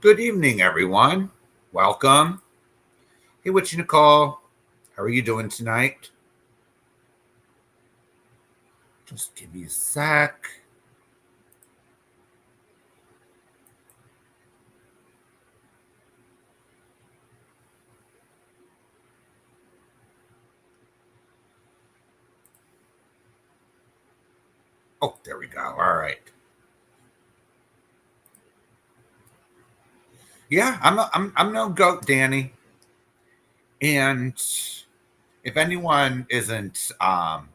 Good evening, everyone. Welcome. Hey, what's Nicole? How are you doing tonight? Just give me a sec. Oh, there we go. All right. Yeah, I'm no goat, Danny. And if anyone isn't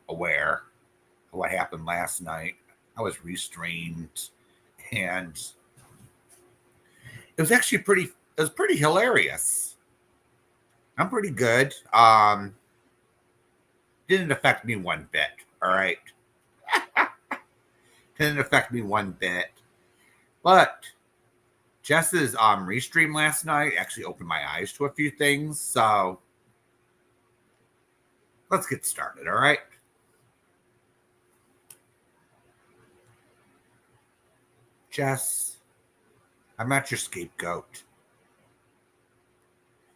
aware of what happened last night, I was restreamed, and it was actually pretty. It was pretty hilarious. I'm pretty good. Didn't affect me one bit. All right, didn't affect me one bit. But Jess's restream last night actually opened my eyes to a few things. So let's get started. All right. Jess, I'm not your scapegoat.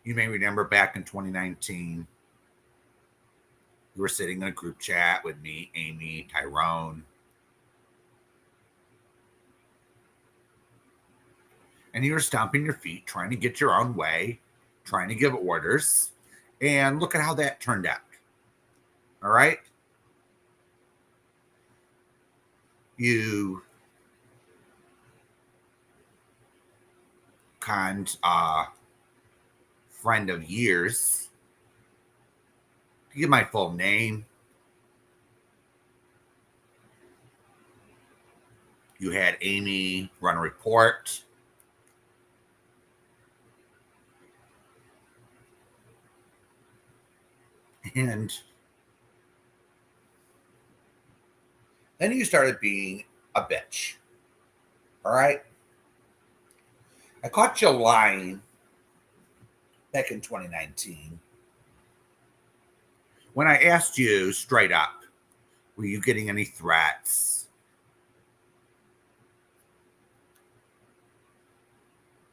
You may remember back in 2019, you were sitting in a group chat with me, Amy, Tyrone, and you were stomping your feet, trying to get your own way, trying to give orders. And look at how that turned out. All right. You conned a friend of years to give my full name. You had Amy run a report. And then you started being a bitch. All right. I caught you lying back in 2019 when I asked you straight up, were you getting any threats?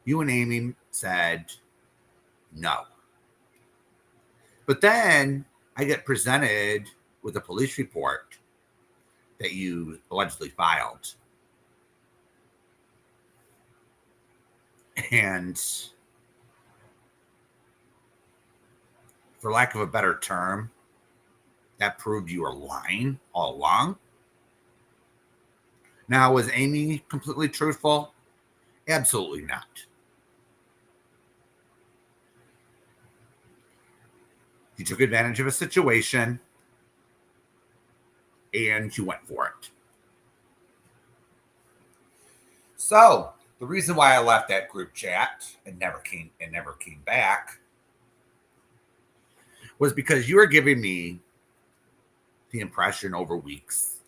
You and Amy said no. But then I get presented with a police report that you allegedly filed. And for lack of a better term, that proved you were lying all along. Now, was Amy completely truthful? Absolutely not. You took advantage of a situation and you went for it. So the reason why I left that group chat and never came back was because you were giving me the impression over weeks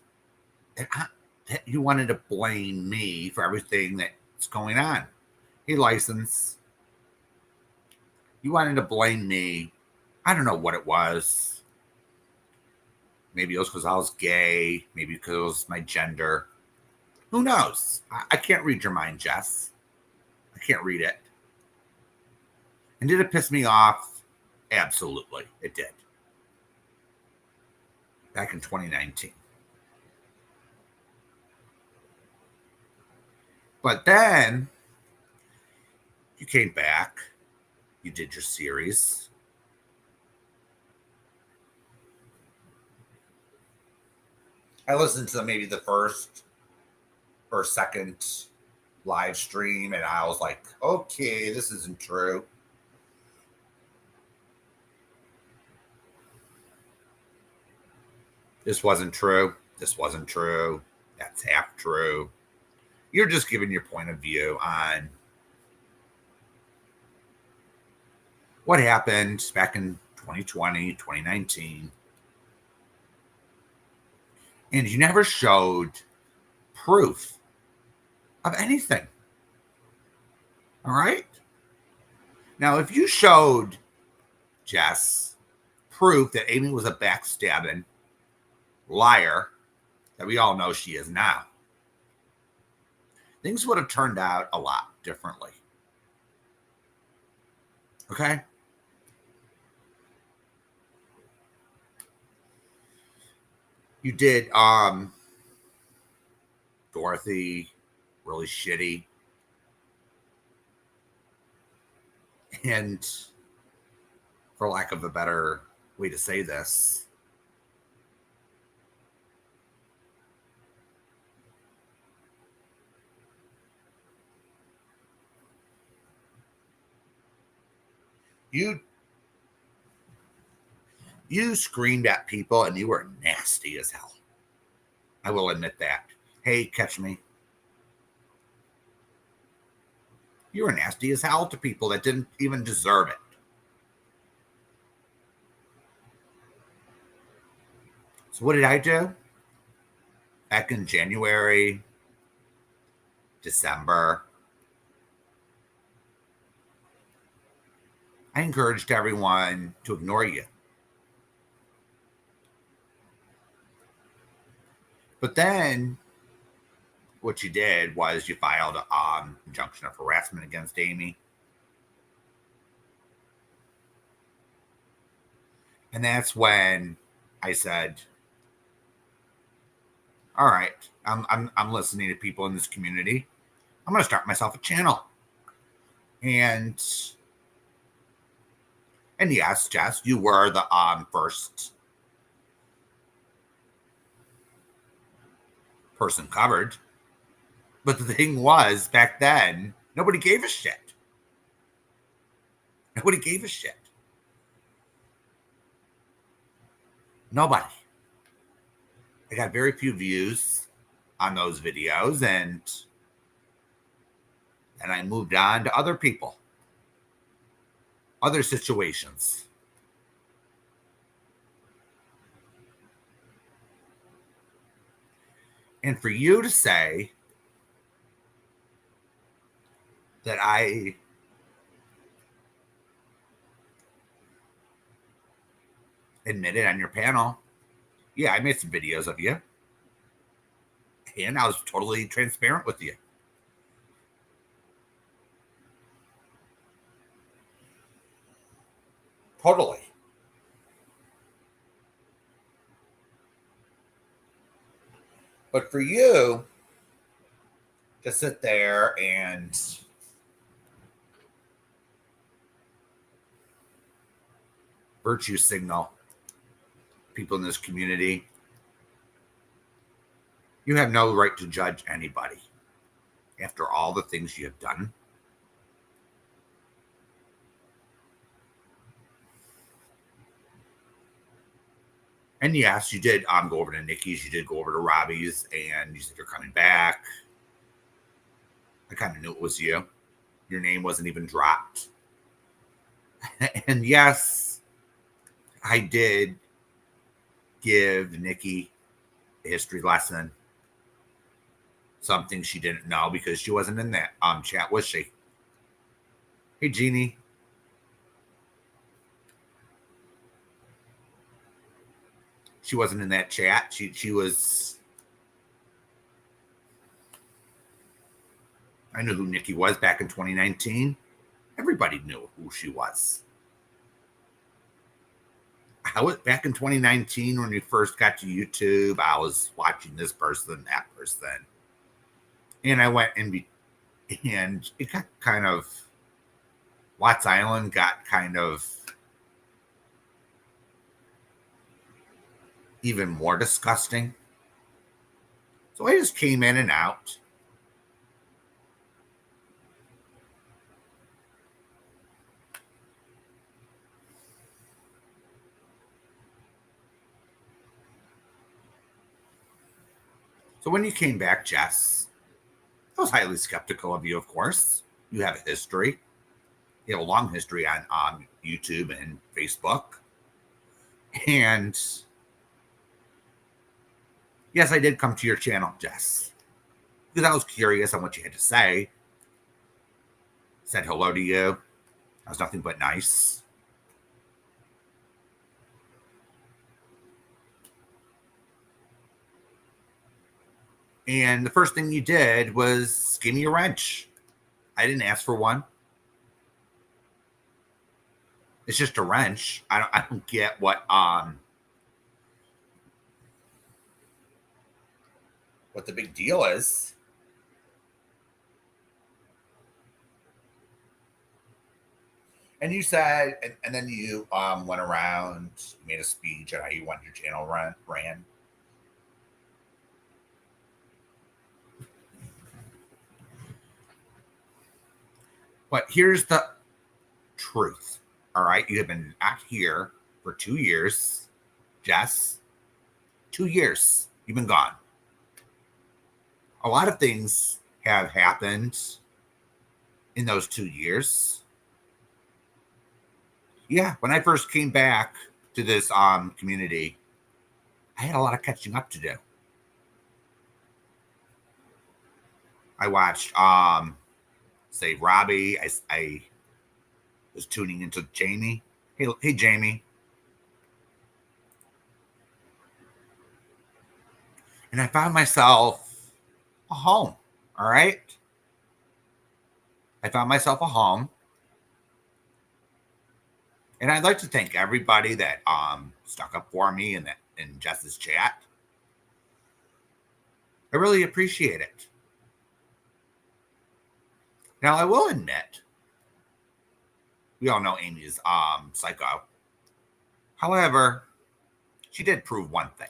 that you wanted to blame me for everything that's going on. Hey, license. You wanted to blame me. I don't know what it was. Maybe it was because I was gay. Maybe because it was my gender. Who knows? I can't read your mind, Jess. I can't read it. And did it piss me off? Absolutely, it did. Back in 2019. But then you came back. You did your series. I listened to maybe the first or second live stream, and I was like, okay, this isn't true. This wasn't true. This wasn't true. That's half true. You're just giving your point of view on what happened back in 2020, 2019. And you never showed proof of anything. All right? Now, if you showed, Jess, proof that Amy was a backstabbing liar that we all know she is now, things would have turned out a lot differently. Okay. You did Dorothy really shitty. And for lack of a better way to say this, you you screamed at people and you were nasty as hell. I will admit that. Hey, catch me. You were nasty as hell to people that didn't even deserve it. So what did I do? Back in January, December, I encouraged everyone to ignore you. But then what you did was you filed an injunction of harassment against Amy. And that's when I said, all right, I'm listening to people in this community. I'm going to start myself a channel. And yes, Jess, you were the first person covered. But the thing was, back then, nobody gave a shit. Nobody gave a shit. Nobody. I got very few views on those videos, and I moved on to other people, other situations. And for you to say that I admitted on your panel, yeah, I made some videos of you. And I was totally transparent with you. Totally. But for you to sit there and virtue signal people in this community, you have no right to judge anybody after all the things you have done. And yes, you did go over to Nikki's, you did go over to Robbie's, and you said you're coming back. I kind of knew it was you. Your name wasn't even dropped. And yes, I did give Nikki a history lesson. Something she didn't know because she wasn't in that chat, was she? Hey, Jeannie. She wasn't in that chat. She was. I knew who Nikki was back in 2019. Everybody knew who she was. I was back in 2019 when we first got to YouTube. I was watching this person, that person, and I went and it got kind of Watts Island got kind of even more disgusting. So I just came in and out. So when you came back, Jess, I was highly skeptical of you, of course. You have a history. You have a long history on YouTube and Facebook. And yes, I did come to your channel, Jess, because I was curious on what you had to say. Said hello to you. I was nothing but nice. And the first thing you did was give me a wrench. I didn't ask for one. It's just a wrench. I don't get what the big deal is. And you said, and then you went around, made a speech on how you want your channel ran. But here's the truth. All right, you have been out here for 2 years, Jess. 2 years. You've been gone. A lot of things have happened in those 2 years. Yeah, when I first came back to this community, I had a lot of catching up to do. I watched Save Robbie. I was tuning into Jamie. Hey Jamie. And I found myself a home. All right. I found myself a home. And I'd like to thank everybody that stuck up for me in Jess's chat. I really appreciate it. Now I will admit, we all know Amy's psycho. However, she did prove one thing.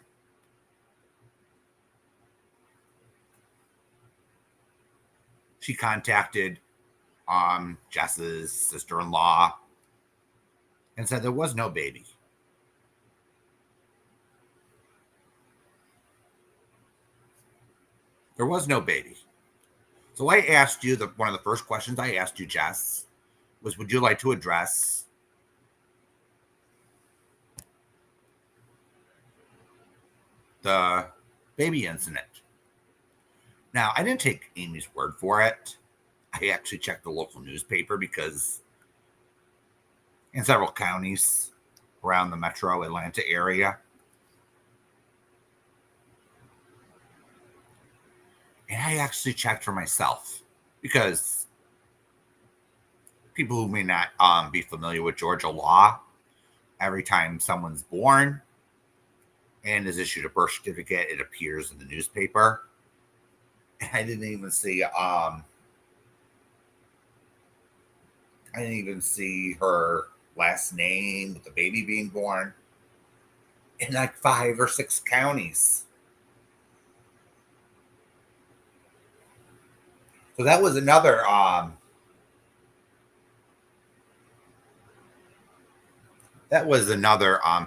She contacted Jess's sister-in-law and said there was no baby. There was no baby. So I asked you, one of the first questions I asked you, Jess, was would you like to address the baby incident? Now, I didn't take Amy's word for it. I actually checked the local newspaper because in several counties around the metro Atlanta area, and I actually checked for myself because people who may not be familiar with Georgia law, every time someone's born and is issued a birth certificate, it appears in the newspaper. And I didn't even see her last name with the baby being born in like 5 or 6 counties. So that was another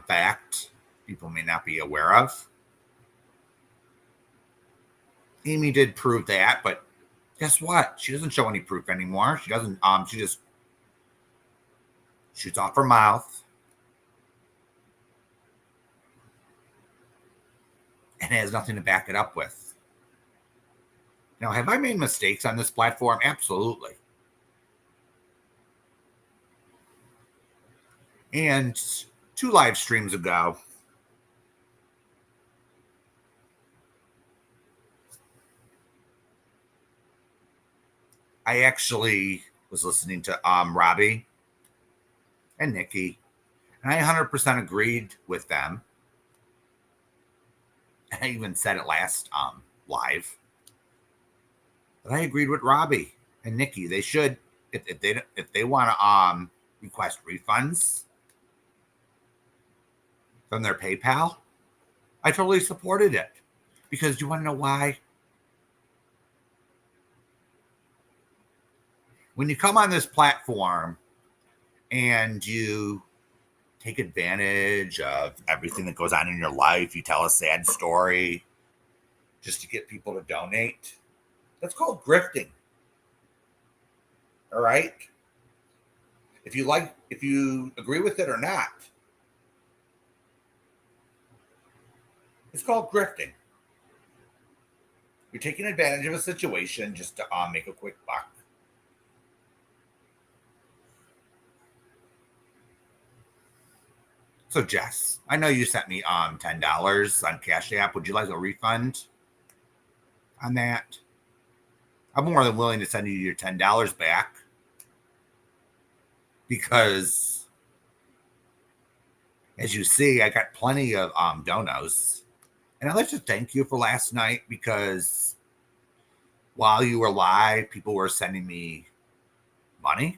fact people may not be aware of. Amy did prove that, but guess what? She doesn't show any proof anymore. She doesn't. She just shoots off her mouth and has nothing to back it up with. Now, have I made mistakes on this platform? Absolutely. And 2 live streams ago, I actually was listening to Robbie and Nikki, and I 100% agreed with them. And I even said it last live. But I agreed with Robbie and Nikki. They should, if they want to request refunds from their PayPal, I totally supported it. Because you want to know why? When you come on this platform and you take advantage of everything that goes on in your life, you tell a sad story just to get people to donate, that's called grifting. All right? If you agree with it or not, it's called grifting. You're taking advantage of a situation just to make a quick buck. So Jess, I know you sent me $10 on Cash App. Would you like a refund on that? I'm more than willing to send you your $10 back because As you see, I got plenty of donos. And I'd like to thank you for last night because while you were live, people were sending me money.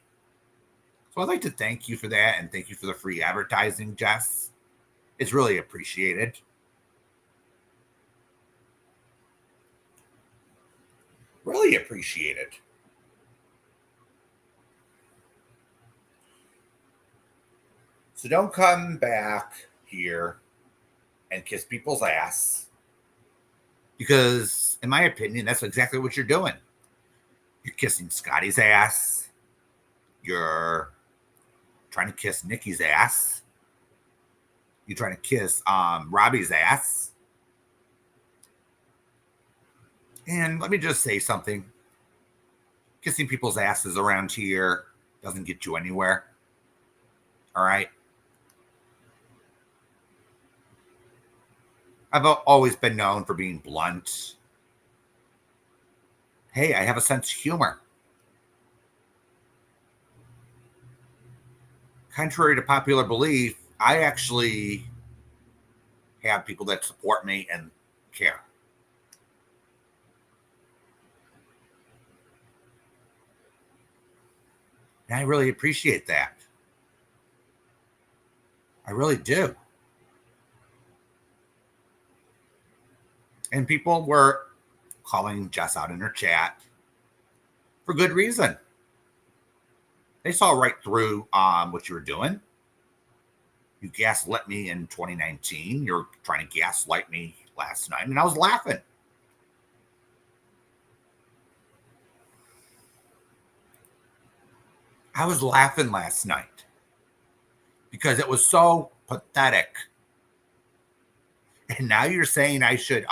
So I'd like to thank you for that and thank you for the free advertising, Jess. It's really appreciated. Really appreciated. So don't come back here and kiss people's ass because, in my opinion, that's exactly what you're doing. You're kissing Scotty's ass. You're trying to kiss Nikki's ass. You're trying to kiss Robbie's ass. And let me just say something. Kissing people's asses around here doesn't get you anywhere. All right? I've always been known for being blunt. Hey, I have a sense of humor. Contrary to popular belief, I actually have people that support me and care. And I really appreciate that. I really do. And people were calling Jess out in her chat for good reason. They saw right through what you were doing. You gaslit me in 2019. You're trying to gaslight me last night, and I was laughing. I was laughing last night because it was so pathetic. And now you're saying I should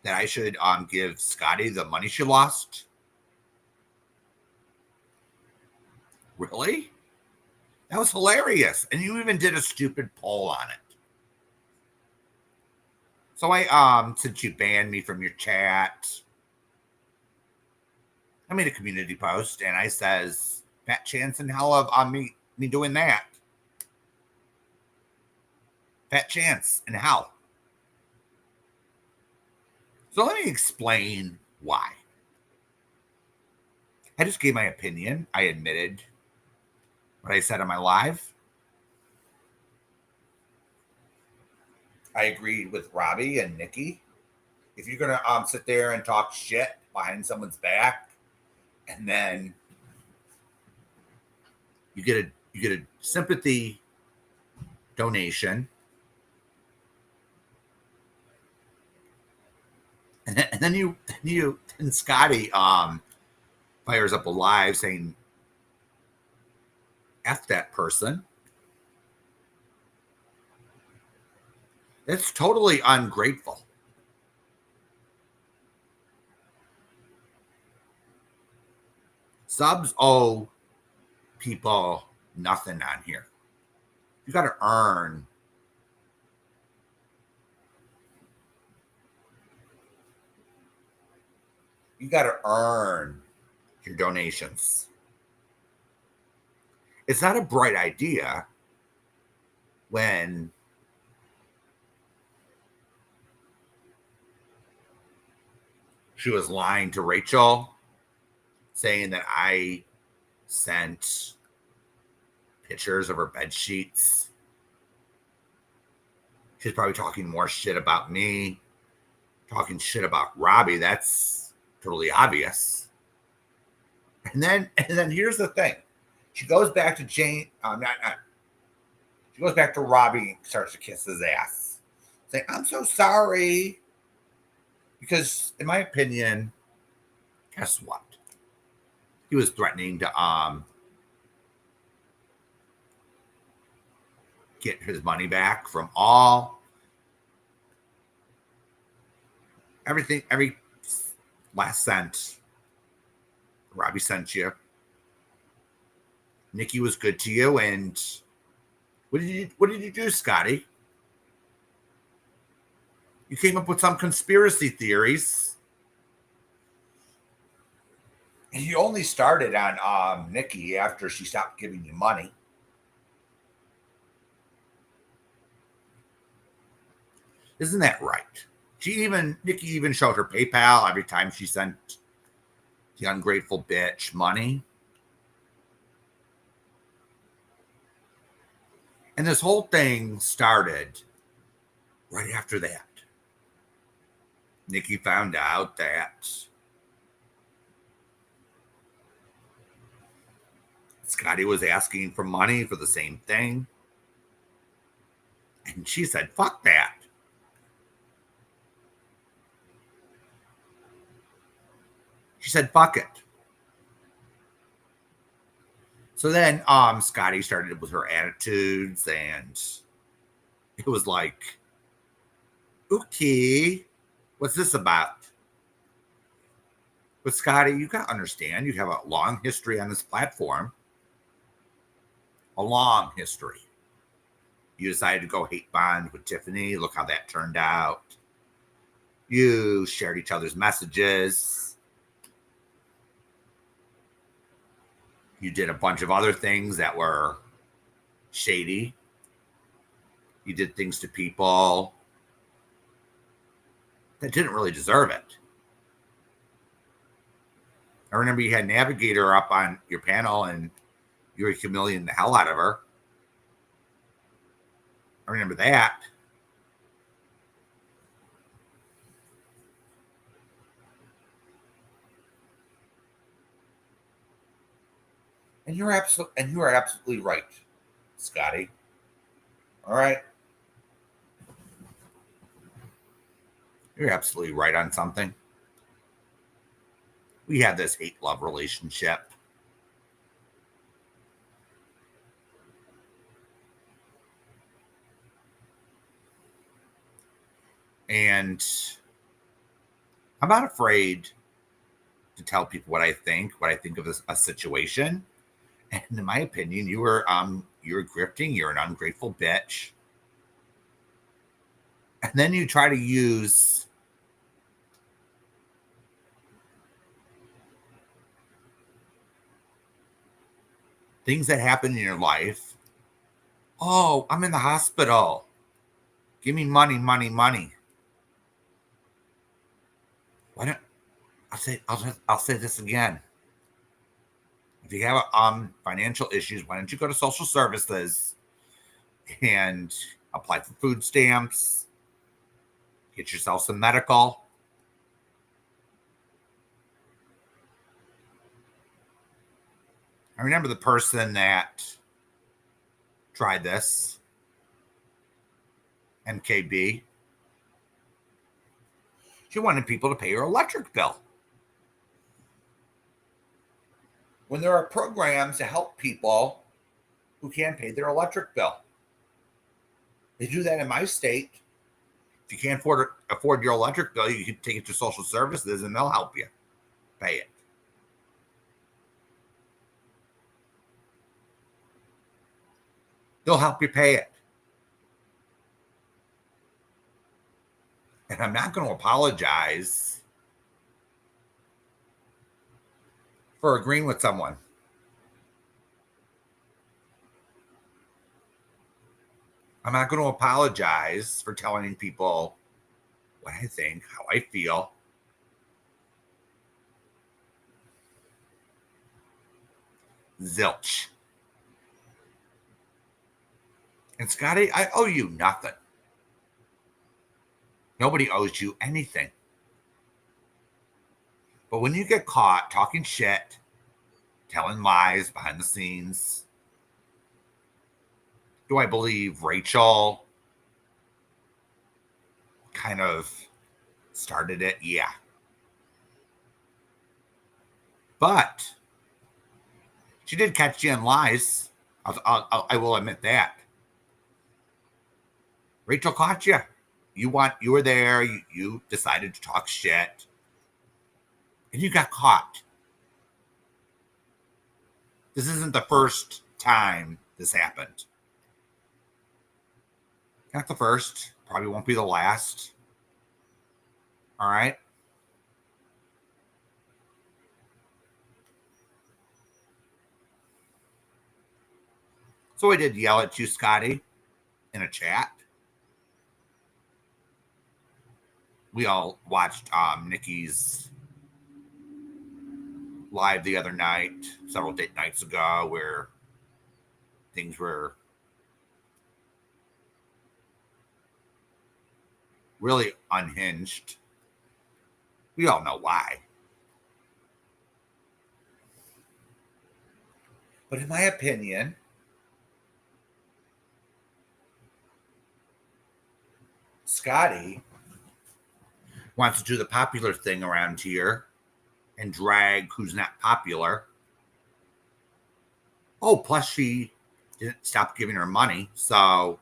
that I should give Scotty the money she lost. Really? That was hilarious. And you even did a stupid poll on it. So since you banned me from your chat, I made a community post and I says, fat chance in hell of me doing that. Fat chance in hell. So let me explain why. I just gave my opinion. I admitted what I said on my live. I agreed with Robbie and Nikki. If you're gonna sit there and talk shit behind someone's back, and then you get a sympathy donation, and then you and Scotty fires up a live saying F that person. It's totally ungrateful. Subs owe people nothing on here. You got to earn. You got to earn your donations. It's not a bright idea when she was lying to Rachel, saying that I sent pictures of her bed sheets. She's probably talking more shit about me, talking shit about Robbie. That's totally obvious. And then here's the thing. She goes back to Jane. She goes back to Robbie and starts to kiss his ass. Saying, I'm so sorry. Because in my opinion, guess what? He was threatening to get his money back from every last cent Robbie sent you. Nikki was good to you, and what did you do, Scotty? You came up with some conspiracy theories, You only started on Nikki after she stopped giving you money. Isn't that right? Nikki even showed her PayPal every time she sent the ungrateful bitch money. And this whole thing started right after that. Nikki found out that Scotty was asking for money for the same thing. And she said, fuck that. She said, fuck it. So then Scotty started with her attitudes, and it was like, okay, what's this about? But Scotty, you got to understand, you have a long history on this platform, a long history. You decided to go hate bond with Tiffany. Look how that turned out. You shared each other's messages. You did a bunch of other things that were shady. You did things to people that didn't really deserve it. I remember you had Navigator up on your panel and you were humiliating the hell out of her. I remember that. And you are absolutely right, Scotty. All right. You're absolutely right on something. We had this hate-love relationship. And I'm not afraid to tell people what I think of a situation. And in my opinion, you're grifting, you're an ungrateful bitch. And then you try to use things that happen in your life. Oh, I'm in the hospital. Give me money, money, money. Why don't I'll say this again. If you have financial issues, why don't you go to social services and apply for food stamps, get yourself some medical. I remember the person that tried this, MKB. She wanted people to pay her electric bill. When there are programs to help people who can't pay their electric bill. They do that in my state. If you can't afford your electric bill, you can take it to social services and they'll help you pay it. They'll help you pay it. And I'm not going to apologize for agreeing with someone. I'm not going to apologize for telling people what I think, how I feel. Zilch. And Scotty, I owe you nothing. Nobody owes you anything. But when you get caught talking shit, telling lies behind the scenes, do I believe Rachel kind of started it? Yeah. But she did catch you in lies. I will admit that. Rachel caught you. You were there. You decided to talk shit, and you got caught. This isn't the first time this happened. Not the first. Probably won't be the last. All right. So I did yell at you, Scotty, in a chat. We all watched Nikki's live the other night, several nights ago, where things were really unhinged. We all know why. But in my opinion, Scotty wants to do the popular thing around here and drag who's not popular. Oh, plus she didn't stop giving her money, so.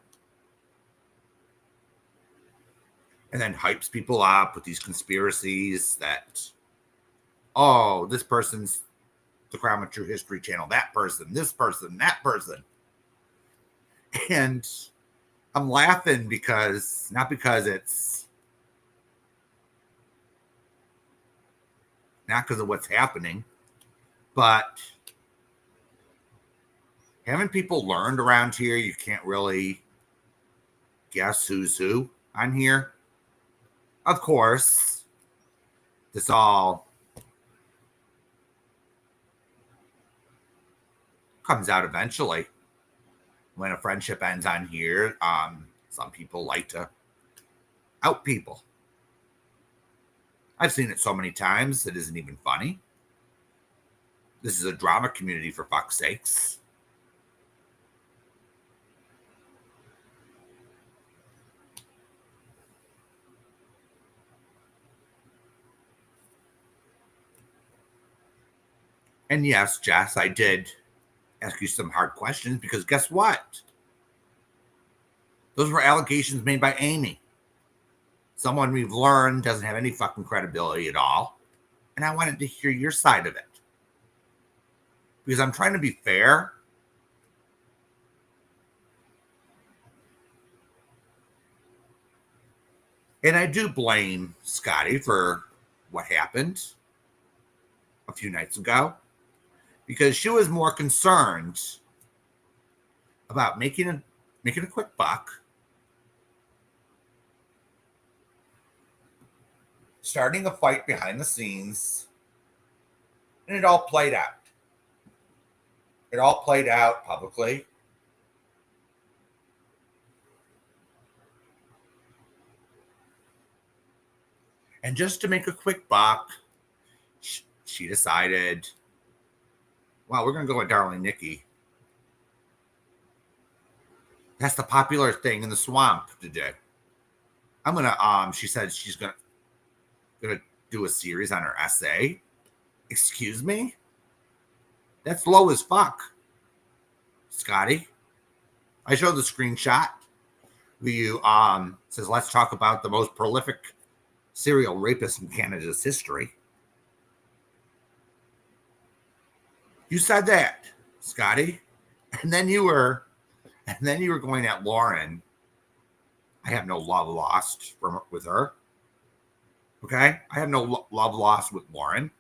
And then hypes people up with these conspiracies that, oh, this person's the Crown of True History channel, that person, this person, that person. And I'm laughing because, not because it's, not because of what's happening, but haven't people learned around here you can't really guess who's who on here? Of course, this all comes out eventually. When a friendship ends on here, some people like to out people. I've seen it so many times, it isn't even funny. This is a drama community, for fuck's sakes. And yes, Jess, I did ask you some hard questions because guess what? Those were allegations made by Amy. Someone we've learned doesn't have any fucking credibility at all. And I wanted to hear your side of it. Because I'm trying to be fair. And I do blame Scotty for what happened a few nights ago. Because she was more concerned about making a quick buck, starting a fight behind the scenes, and it all played out. It all played out publicly. And just to make a quick buck, she decided, well, we're going to go with Darling Nikki. That's the popular thing in the swamp today. I'm going to, she said she's going to do a series on her essay. Excuse me? That's low as fuck, Scotty. I showed the screenshot. You says, let's talk about the most prolific serial rapist in Canada's history. You said that, Scotty. And then you were going at Lauren. I have no love lost with her. Okay? I have no love lost with Lauren.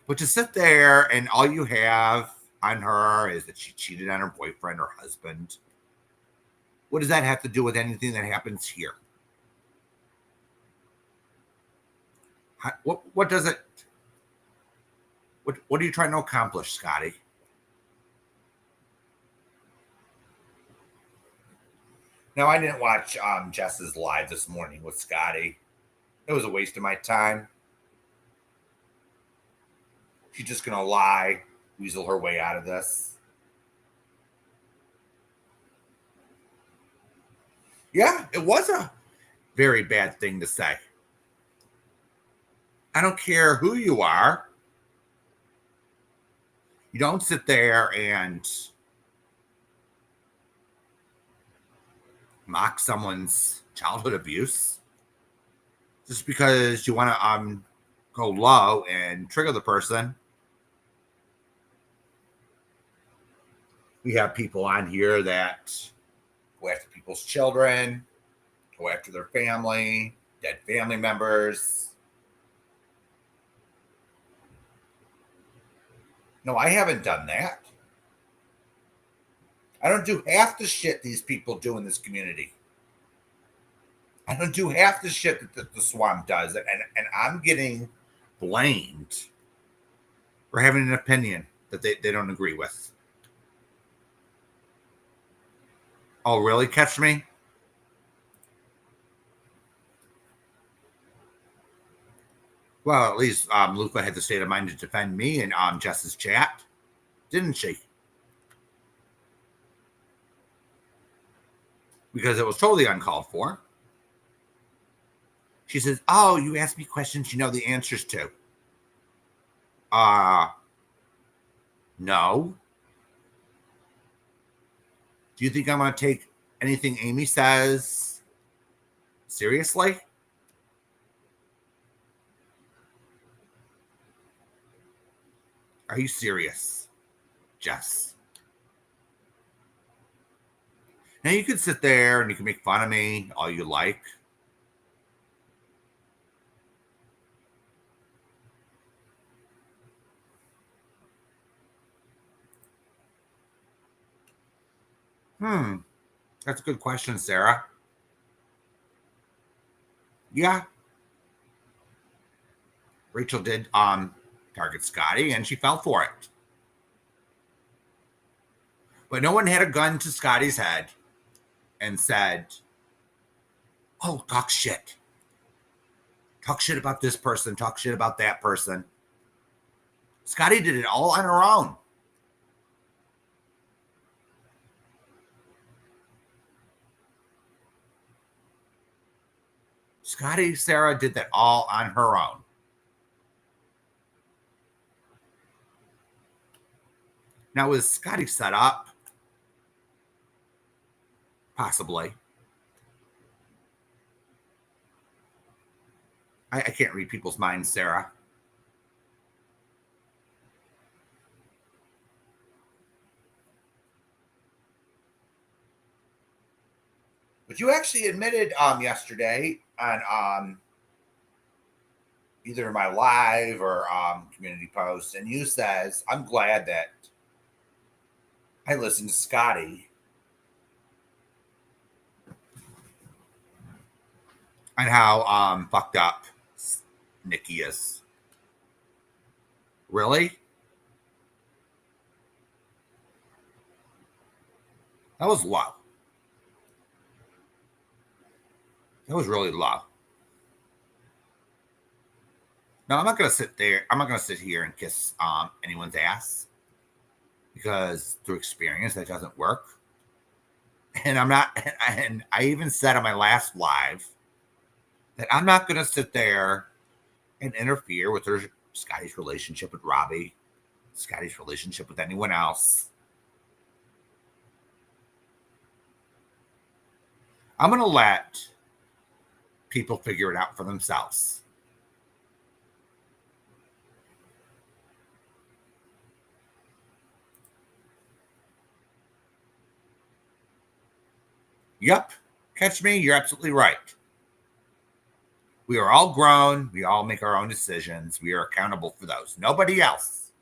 But to sit there and all you have on her is that she cheated on her boyfriend or husband. What does that have to do with anything that happens here? What does it? What are you trying to accomplish, Scotty? Now, I didn't watch Jess's live this morning with Scotty. It was a waste of my time. She's just going to lie, weasel her way out of this. Yeah, it was a very bad thing to say. I don't care who you are. You don't sit there and mock someone's childhood abuse just because you want to go low and trigger the person. We have people on here that go after people's children, go after their family, dead family members. No, I haven't done that. I don't do half the shit these people do in this community. I don't do half the shit that the swamp does. And I'm getting blamed for having an opinion that they don't agree with. Oh, really? Catch me? Well, at least Luca had the state of mind to defend me in Jess's chat, didn't she? Because it was totally uncalled for. She says, "Oh, you ask me questions you know the answers to." No. Do you think I'm going to take anything Amy says seriously? Are you serious, Jess? Now you can sit there and you can make fun of me all you like. That's a good question, Sarah. Yeah. Rachel did target Scotty and she fell for it. But no one had a gun to Scotty's head and said, "Oh, talk shit. Talk shit about this person, talk shit about that person." Scotty did it all on her own. Scotty, Sarah did that all on her own. Now, was Scotty set up? Possibly. I can't read people's minds, Sarah. But you actually admitted yesterday on either my live or community post, and you says, "I'm glad that I listened to Scotty and how fucked up Nikki is." Really? That was low. That was really low. No, I'm not gonna sit there. I'm not gonna sit here and kiss anyone's ass because through experience that doesn't work. And I'm not. And I even said on my last live that I'm not gonna sit there and interfere with Scotty's relationship with Robbie, Scotty's relationship with anyone else. I'm gonna let people figure it out for themselves. Yep. Catch me. You're absolutely right. We are all grown. We all make our own decisions. We are accountable for those. Nobody else.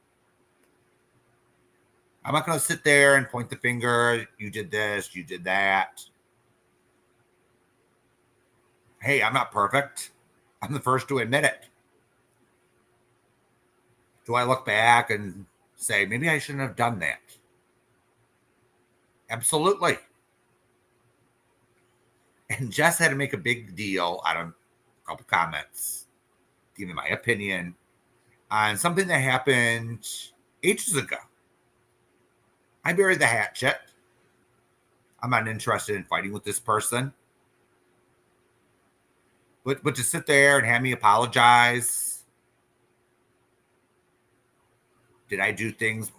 I'm not going to sit there and point the finger. You did this. You did that. Hey, I'm not perfect. I'm the first to admit it. Do I look back and say, maybe I shouldn't have done that? Absolutely. And Jess had to make a big deal out of a couple comments, giving my opinion on something that happened ages ago. I buried the hatchet. I'm not interested in fighting with this person. But to sit there and have me apologize, did I do things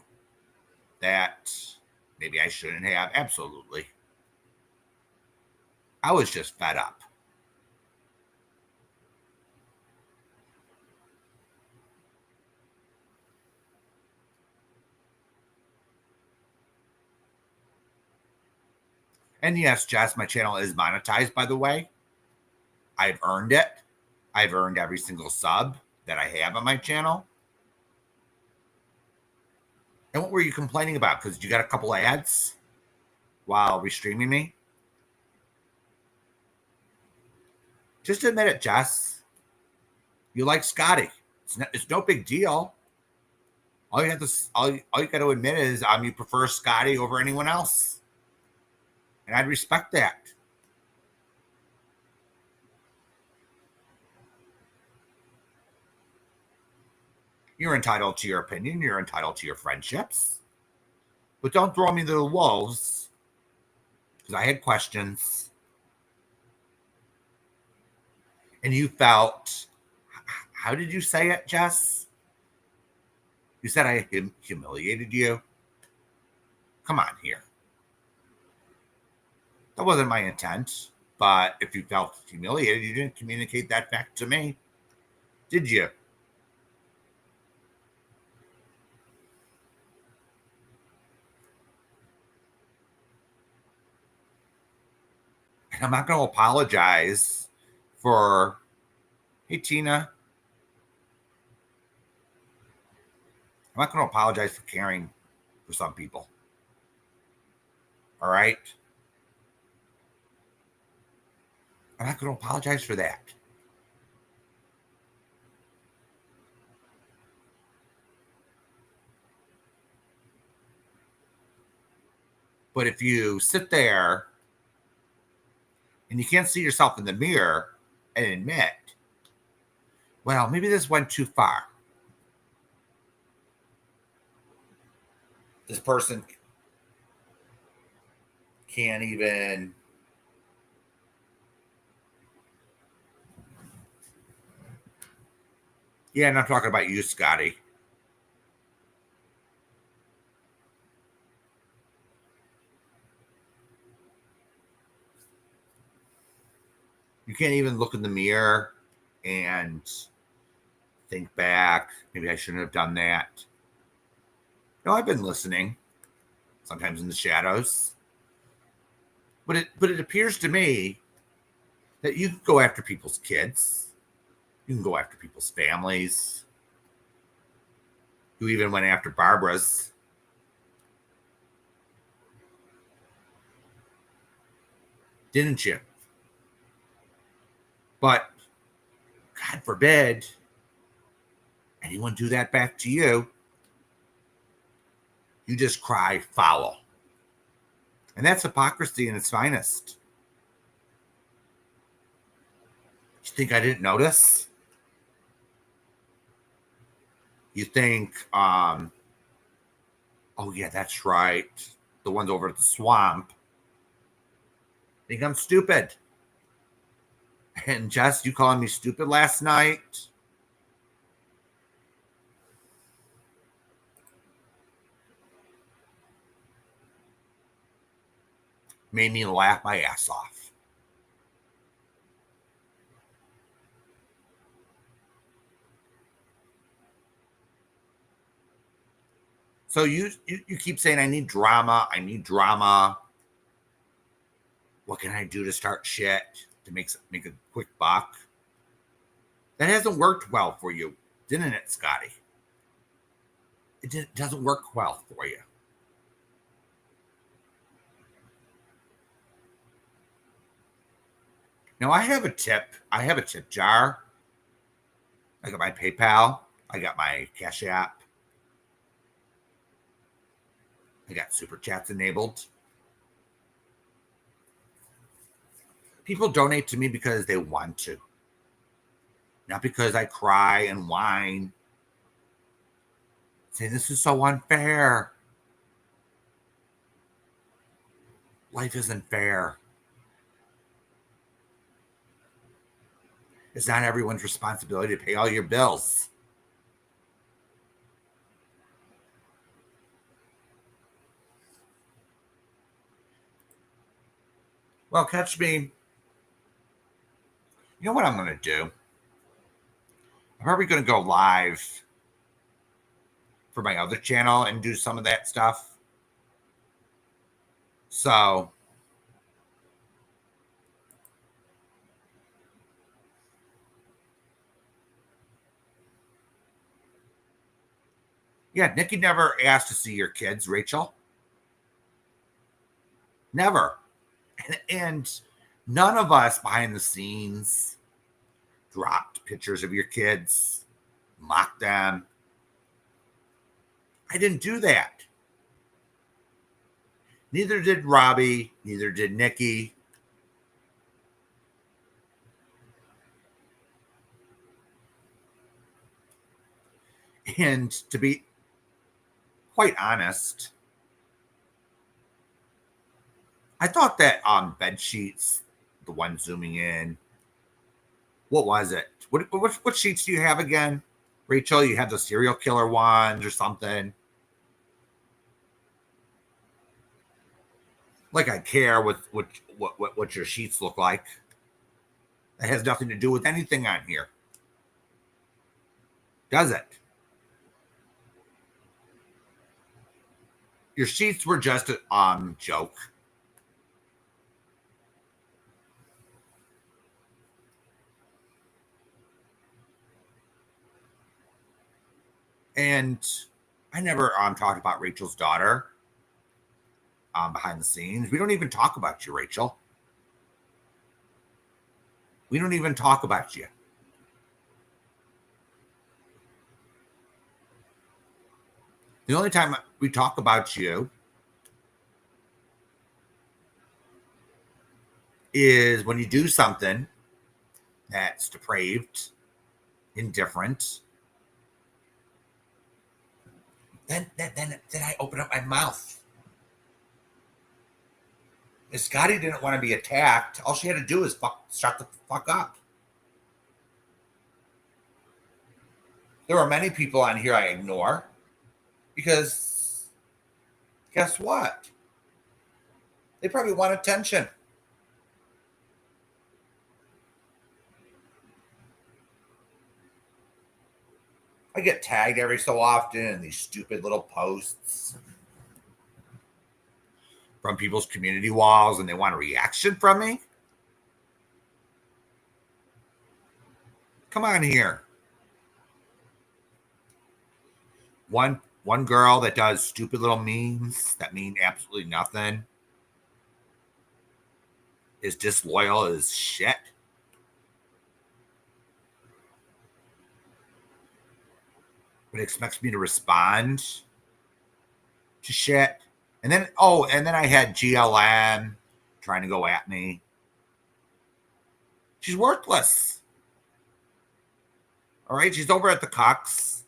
that maybe I shouldn't have? Absolutely. I was just fed up. And yes, Jess, my channel is monetized, by the way. I've earned it. I've earned every single sub that I have on my channel. And what were you complaining about? Because you got a couple ads? while restreaming me? Just admit it, Jess. You like Scotty. It's no big deal. All you have to all you got to admit is you prefer Scotty over anyone else, and I'd respect that. You're entitled to your opinion. You're entitled to your friendships, but don't throw me to the wolves because I had questions, and you felt. How did you say it, Jess? You said I humiliated you. Come on here. That wasn't my intent. But if you felt humiliated, you didn't communicate that fact to me, did you? And I'm not going to apologize for, hey, Tina, I'm not going to apologize for caring for some people. All right? I'm not going to apologize for that. But if you sit there and you can't see yourself in the mirror and admit, well, maybe this went too far. This person can't even yeah, and I'm talking about you, Scotty. You can't even look in the mirror and think back. Maybe I shouldn't have done that. No, I've been listening, sometimes in the shadows. But it appears to me that you can go after people's kids. You can go after people's families. You even went after Barbara's. Didn't you? But God forbid anyone do that back to you. You just cry foul. And that's hypocrisy in its finest. You think I didn't notice? You think, oh yeah, that's right. The ones over at the swamp think I'm stupid. And Jess, you calling me stupid last night? Made me laugh my ass off. So you keep saying I need drama. I need drama. What can I do to start shit to make a quick buck? That hasn't worked well for you, didn't it, Scotty? Doesn't work well for you. Now I have a tip. I have a tip jar. I got my PayPal. I got my Cash App. I got super chats enabled. People donate to me because they want to, not because I cry and whine. Say, this is so unfair. Life isn't fair. It's not everyone's responsibility to pay all your bills. Well, catch me. You know what I'm going to do? I'm probably going to go live for my other channel and do some of that stuff. So, yeah, Nikki never asked to see your kids, Rachel. Never. And none of us behind the scenes dropped pictures of your kids, mocked them. I didn't do that. Neither did Robbie, neither did Nikki. And to be quite honest, I thought that bed sheets, the one zooming in, what was it? What sheets do you have again? Rachel, you have the serial killer ones or something. Like I care what your sheets look like. That has nothing to do with anything on here. Does it? Your sheets were just a joke. And I never talked about Rachel's daughter behind the scenes. We don't even talk about you, Rachel. We don't even talk about you. The only time we talk about you is when you do something that's depraved, indifferent. Then I open up my mouth. If Scotty didn't want to be attacked, all she had to do is shut the fuck up. There are many people on here I ignore because guess what? They probably want attention. I get tagged every so often in these stupid little posts from people's community walls and they want a reaction from me. Come on here. One girl that does stupid little memes that mean absolutely nothing is disloyal as shit. But expects me to respond to shit. And then I had GLM trying to go at me. She's worthless. All right, she's over at the Cox,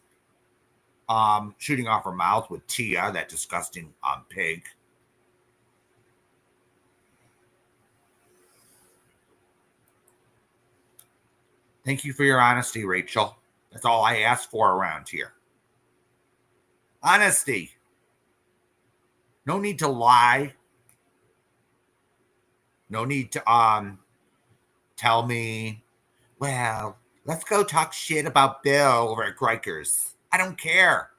shooting off her mouth with Tia, that disgusting pig. Thank you for your honesty, Rachel. That's all I ask for around here. Honesty. No need to lie. No need to tell me, well, let's go talk shit about Bill over at Grikers. I don't care.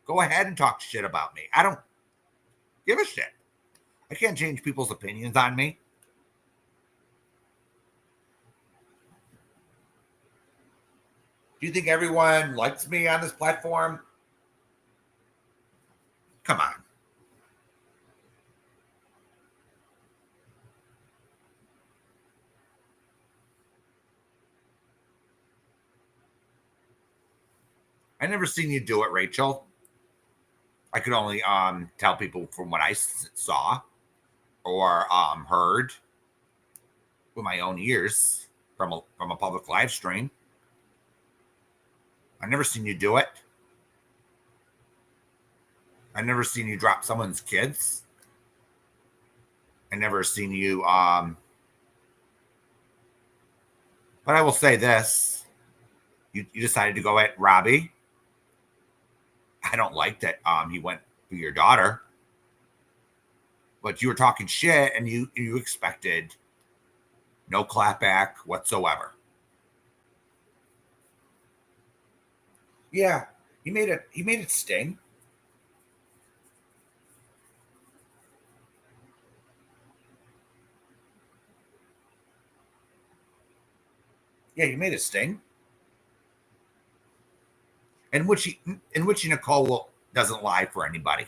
Go ahead and talk shit about me. I don't give a shit. I can't change people's opinions on me. Do you think everyone likes me on this platform? Come on. I never seen you do it, Rachel. I could only tell people from what I saw or heard with my own ears from a public live stream. I never seen you do it. I never seen you drop someone's kids. I never seen you but I will say this. You decided to go at Robbie. I don't like that he went for your daughter. But you were talking shit and you expected no clapback whatsoever. Yeah, he made it sting. Yeah, you made it sting. In which Nicole doesn't lie for anybody.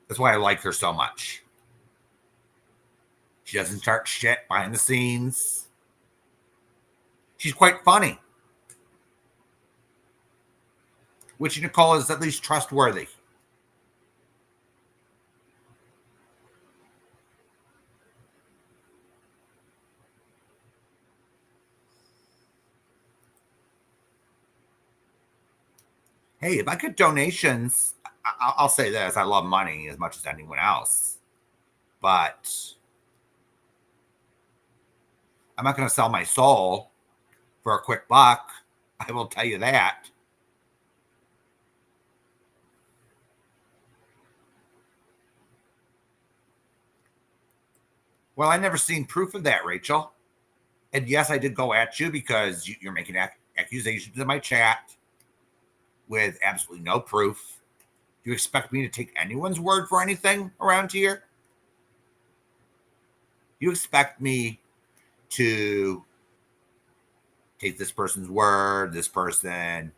That's why I like her so much. She doesn't start shit behind the scenes. She's quite funny, which Nicole is at least trustworthy. Hey, if I get donations, I'll say this. I love money as much as anyone else. But I'm not going to sell my soul for a quick buck. I will tell you that. Well, I never seen proof of that, Rachel. And yes, I did go at you because you're making accusations in my chat with absolutely no proof. Do you expect me to take anyone's word for anything around here? You expect me to take this person's word, this person.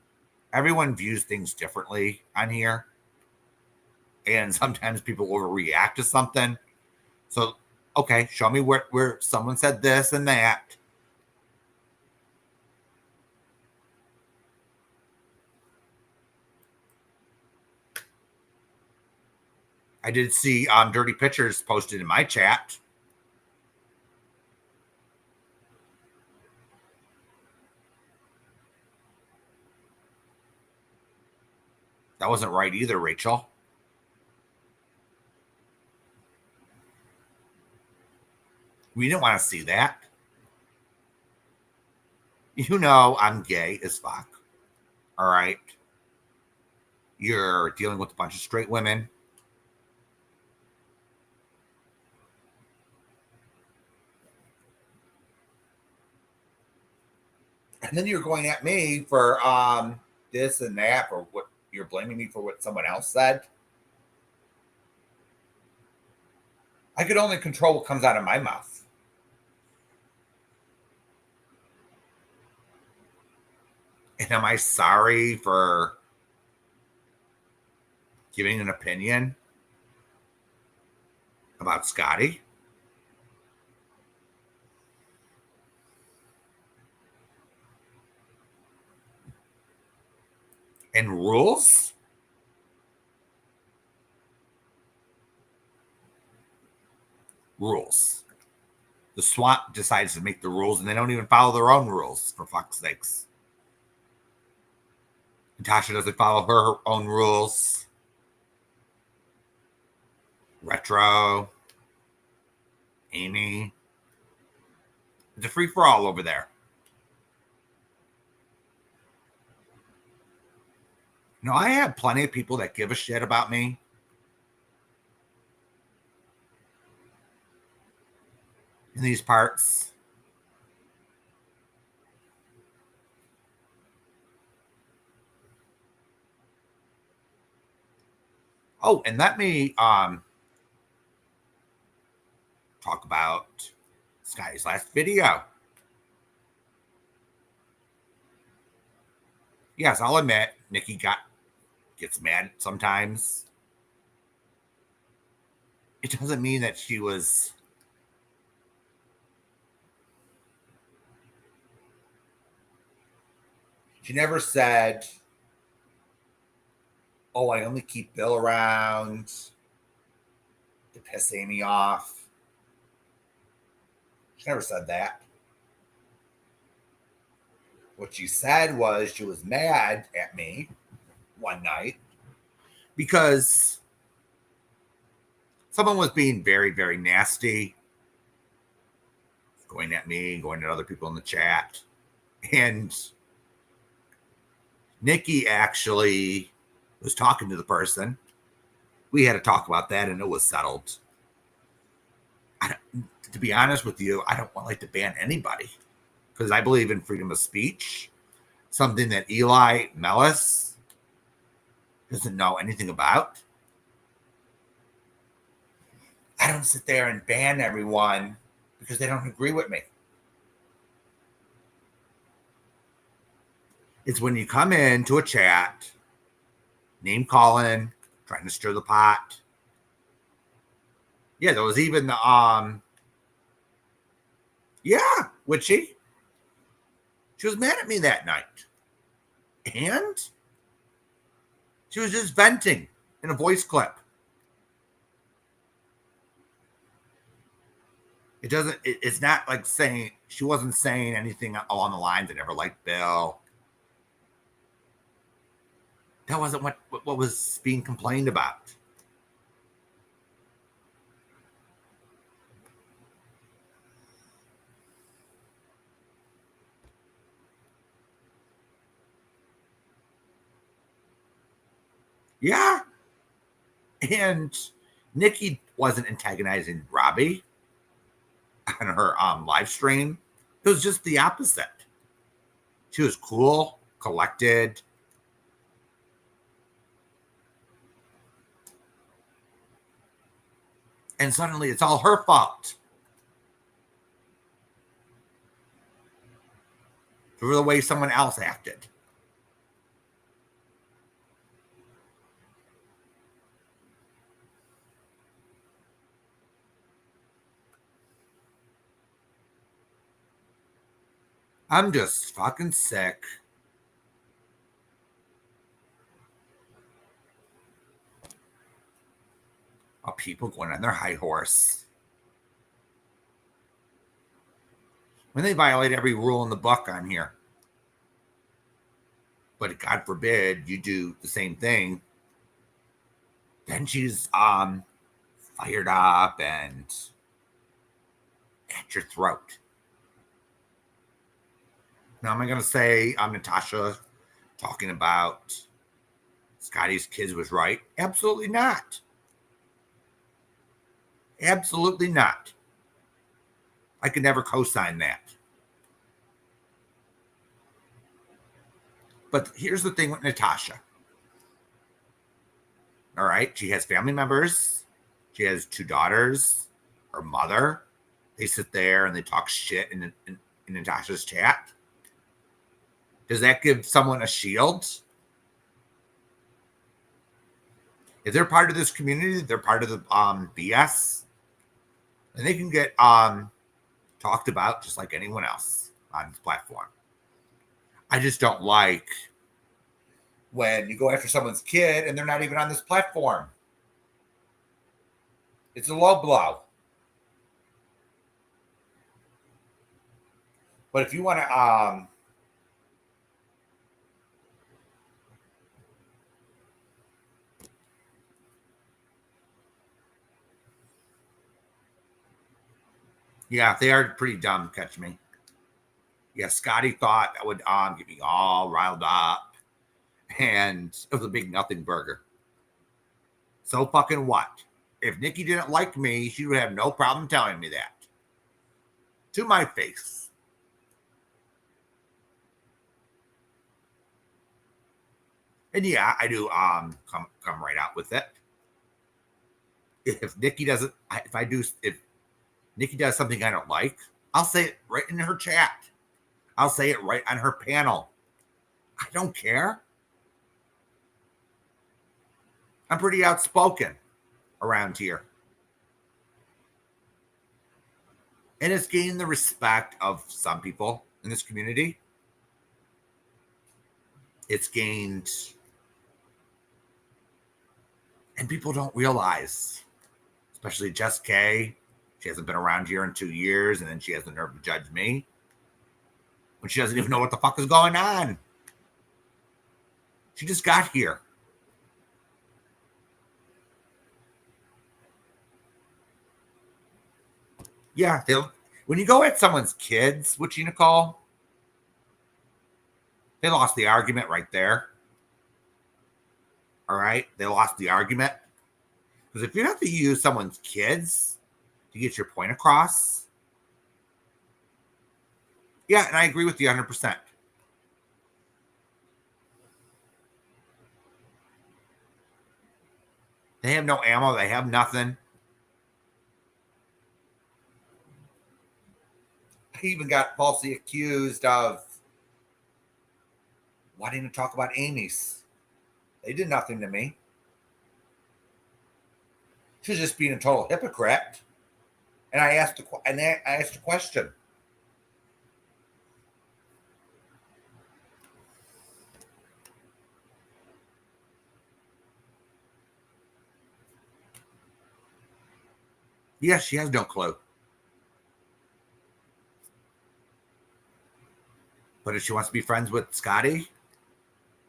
Everyone views things differently on here. And sometimes people overreact to something. So, okay, show me where someone said this and that. I did see dirty pictures posted in my chat. That wasn't right either, Rachel. We didn't want to see that. You know I'm gay as fuck. All right. You're dealing with a bunch of straight women. And then you're going at me for this and that, or what you're blaming me for what someone else said. I could only control what comes out of my mouth. And am I sorry for giving an opinion about Scotty? And rules? Rules. The swamp decides to make the rules and they don't even follow their own rules, for fuck's sakes. Natasha doesn't follow her own rules. Retro. Amy. It's a free for all over there. No, I have plenty of people that give a shit about me. In these parts. Oh, and let me talk about Scotty's last video. Yes, I'll admit Nikki gets mad sometimes. It doesn't mean that she never said, oh, I only keep Bill around to piss Amy off. She never said that. What she said was she was mad at me one night because someone was being very, very nasty, going at me, going at other people in the chat. And Nikki actually was talking to the person. We had to talk about that, and it was settled. To be honest with you, I don't like to ban anybody because I believe in freedom of speech, something that Eli Mellis doesn't know anything about. I don't sit there and ban everyone because they don't agree with me. It's when you come into a chat, name calling, trying to stir the pot. Yeah, there was even Yeah, would she? She was mad at me that night. And she was just venting in a voice clip. It's not like saying, she wasn't saying anything along the lines, I never liked Bill. That wasn't what was being complained about. Yeah. And Nikki wasn't antagonizing Robbie on her live stream. It was just the opposite. She was cool, collected. And suddenly it's all her fault. For the way someone else acted. I'm just fucking sick of people going on their high horse when they violate every rule in the book on here. But God forbid you do the same thing. Then she's fired up and at your throat. Now, am I going to say Natasha talking about Scotty's kids was right? Absolutely not. Absolutely not. I could never co-sign that. But here's the thing with Natasha. All right. She has family members. She has 2 daughters. Her mother. They sit there and they talk shit in Natasha's chat. Does that give someone a shield? If they're part of this community, they're part of the BS. And they can get talked about just like anyone else on this platform. I just don't like when you go after someone's kid and they're not even on this platform. It's a low blow. But if you want to yeah, they are pretty dumb, catch me. Yeah, Scotty thought that would get me all riled up. And it was a big nothing burger. So fucking what? If Nikki didn't like me, she would have no problem telling me that. To my face. And yeah, I do come right out with it. If Nikki doesn't, if Nikki does something I don't like, I'll say it right in her chat. I'll say it right on her panel. I don't care. I'm pretty outspoken around here. And it's gained the respect of some people in this community. It's gained, and people don't realize, especially Jess K. She hasn't been around here in 2 years, and then she has the nerve to judge me when she doesn't even know what the fuck is going on. She just got here. Yeah, when you go at someone's kids, which you call, they lost the argument right there. All right, they lost the argument. Because if you have to use someone's kids to get your point across, yeah, and I agree with you 100%. They have no ammo. They have nothing. He even got falsely accused of wanting to talk about Amy's. They did nothing to me. She was just being a total hypocrite. And I asked a question. Yeah, she has no clue. But if she wants to be friends with Scotty,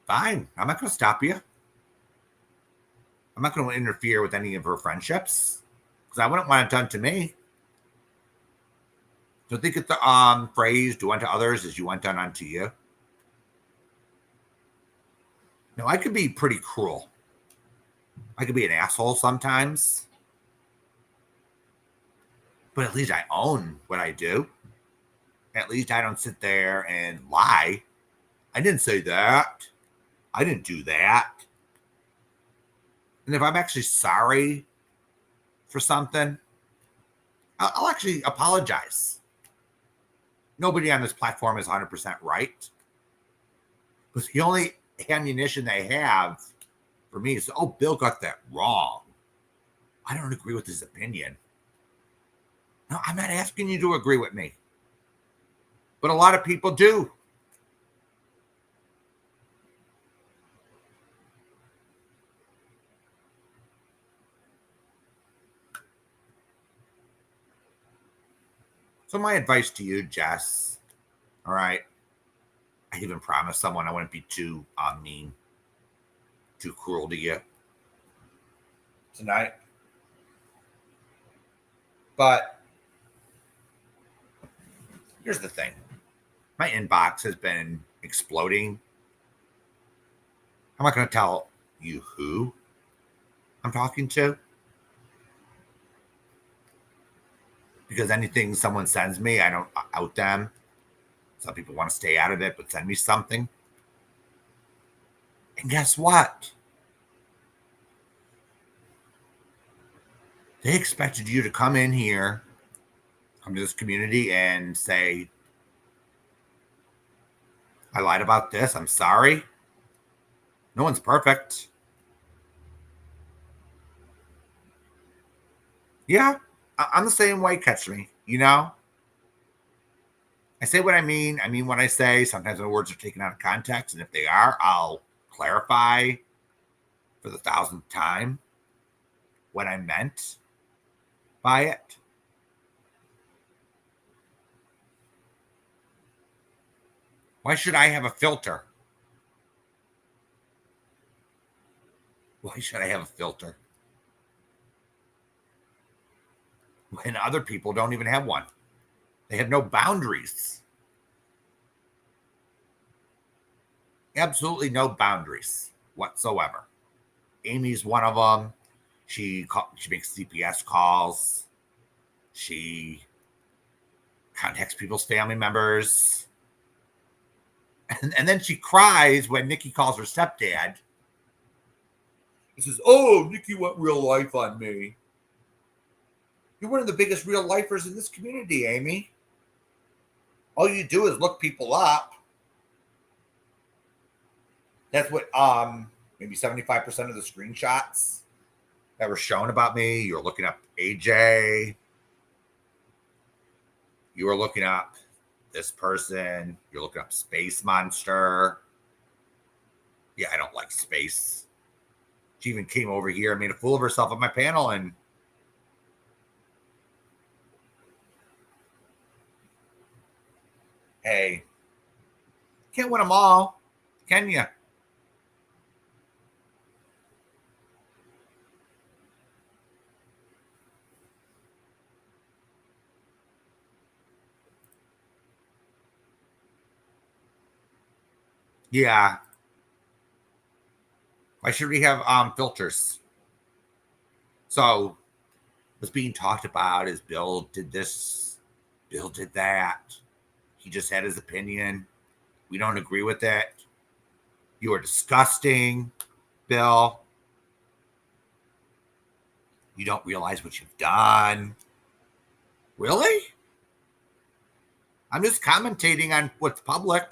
fine. I'm not going to stop you. I'm not going to interfere with any of her friendships because I wouldn't want it done to me. So think of the phrase, do unto others as you want done unto you. Now, I could be pretty cruel. I could be an asshole sometimes. But at least I own what I do. At least I don't sit there and lie. I didn't say that. I didn't do that. And if I'm actually sorry for something, I'll actually apologize. Nobody on this platform is 100% right. But the only ammunition they have for me is, oh, Bill got that wrong. I don't agree with his opinion. No, I'm not asking you to agree with me. But a lot of people do. So my advice to you, Jess, all right, I even promised someone I wouldn't be too mean, too cruel to you tonight. But here's the thing. My inbox has been exploding. I'm not going to tell you who I'm talking to. Because anything someone sends me, I don't out them. Some people want to stay out of it, but send me something. And guess what? They expected you to come in here, come to this community and say, I lied about this. I'm sorry. No one's perfect. Yeah, I'm the same way, catch me, you know? I say what I mean what I say. Sometimes my words are taken out of context, and if they are, I'll clarify for the 1,000th time what I meant by it. Why should I have a filter? Why should I have a filter? When other people don't even have one. They have no boundaries. Absolutely no boundaries whatsoever. Amy's one of them. She makes CPS calls. She contacts people's family members. And then she cries when Nikki calls her stepdad. He says, oh, Nikki went real life on me. You're one of the biggest real lifers in this community, Amy. All you do is look people up. That's what maybe 75% of the screenshots that were shown about me. You're looking up AJ. You were looking up this person. You're looking up Space Monster. Yeah, I don't like space. She even came over here and made a fool of herself on my panel, and hey, can't win them all, can you? Yeah. Why should we have filters? So what's being talked about is Bill did this, Bill did that. He just had his opinion. We don't agree with it. You are disgusting, Bill. You don't realize what you've done. Really? I'm just commentating on what's public.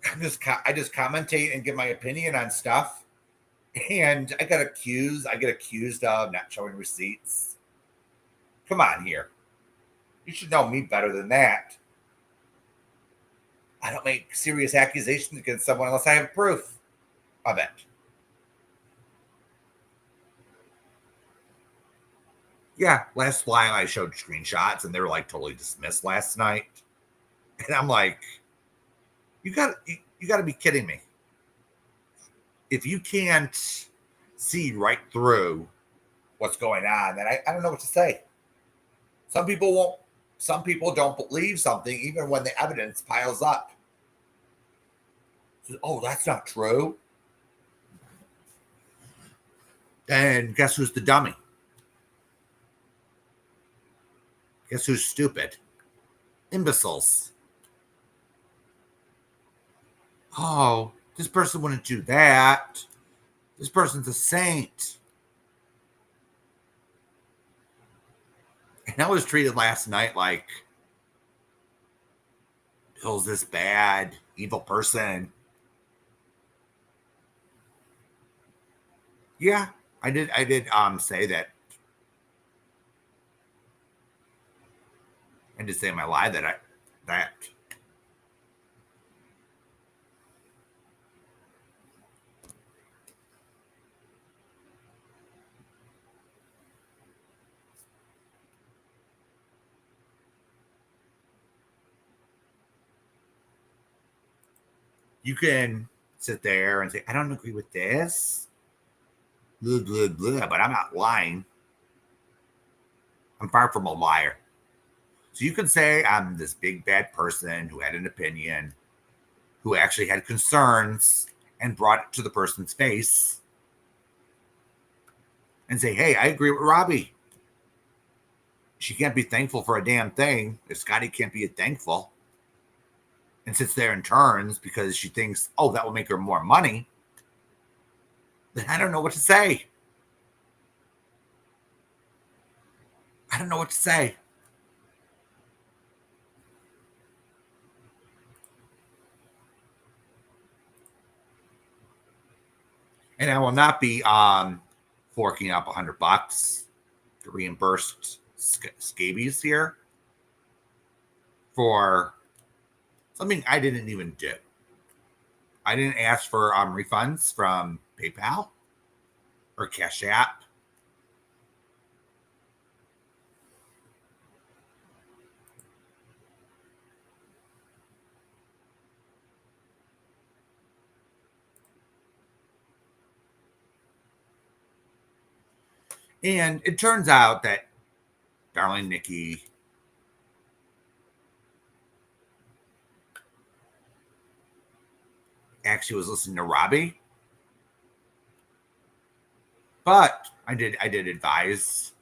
I just commentate and give my opinion on stuff. And I get accused of not showing receipts. Come on here. You should know me better than that. I don't make serious accusations against someone unless I have proof of it. Yeah, last July I showed screenshots and they were like totally dismissed last night. And I'm like, you got to be kidding me. If you can't see right through what's going on, then I don't know what to say. Some people won't, some people don't believe something even when the evidence piles up. So, oh, that's not true. And guess who's the dummy? Guess who's stupid? Imbeciles. Oh, this person wouldn't do that. This person's a saint. And I was treated last night like Bill's this bad, evil person. Yeah, I did say that. I did say in my lie that you can sit there and say, I don't agree with this. Blah, blah, blah, but I'm not lying. I'm far from a liar. So you can say I'm this big bad person who had an opinion, who actually had concerns and brought it to the person's face and say, hey, I agree with Robbie. She can't be thankful for a damn thing if Scotty can't be thankful and sits there and turns because she thinks, oh, that will make her more money. Then I don't know what to say. I don't know what to say. And I will not be forking up $100 to reimburse scabies here for something I didn't even do. I didn't ask for refunds from PayPal or Cash App. And it turns out that darling Nikki actually was listening to Robbie. But I did advise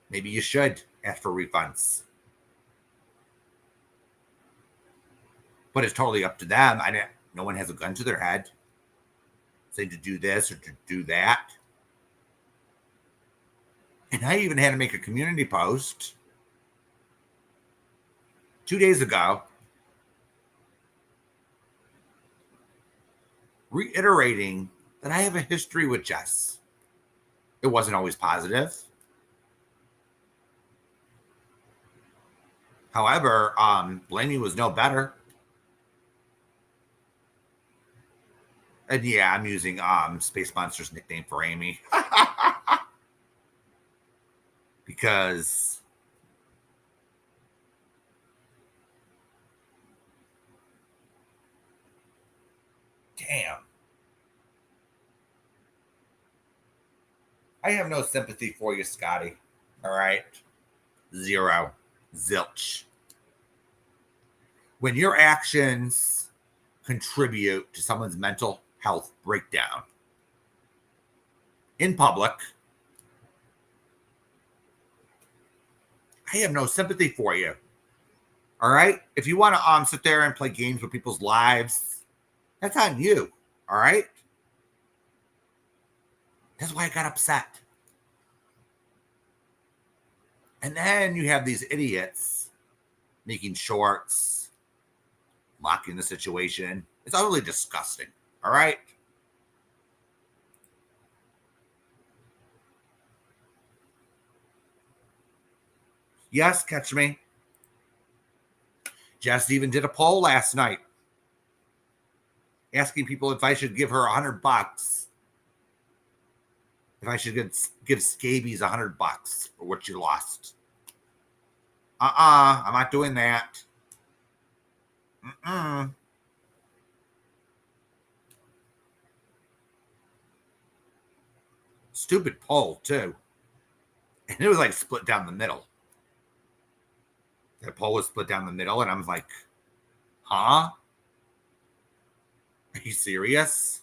maybe you should ask for refunds. But it's totally up to them. No one has a gun to their head saying to do this or to do that. And I even had to make a community post 2 days ago reiterating that I have a history with Jess. It wasn't always positive. However, Blaney was no better. And yeah, I'm using Space Monster's nickname for Amy. Because damn. I have no sympathy for you, Scotty. All right. Zero. Zilch. When your actions contribute to someone's mental health breakdown in public, I have no sympathy for you. All right. If you want to sit there and play games with people's lives, that's on you. All right. That's why I got upset. And then you have these idiots making shorts, mocking the situation. It's utterly disgusting. All right. Yes, catch me. Jess even did a poll last night asking people if I should give her $100. if I should give scabies $100 for what you lost. I'm not doing that. Mm-mm. Stupid poll, too. And it was like split down the middle. That poll was split down the middle, and I was like, huh? Are you serious?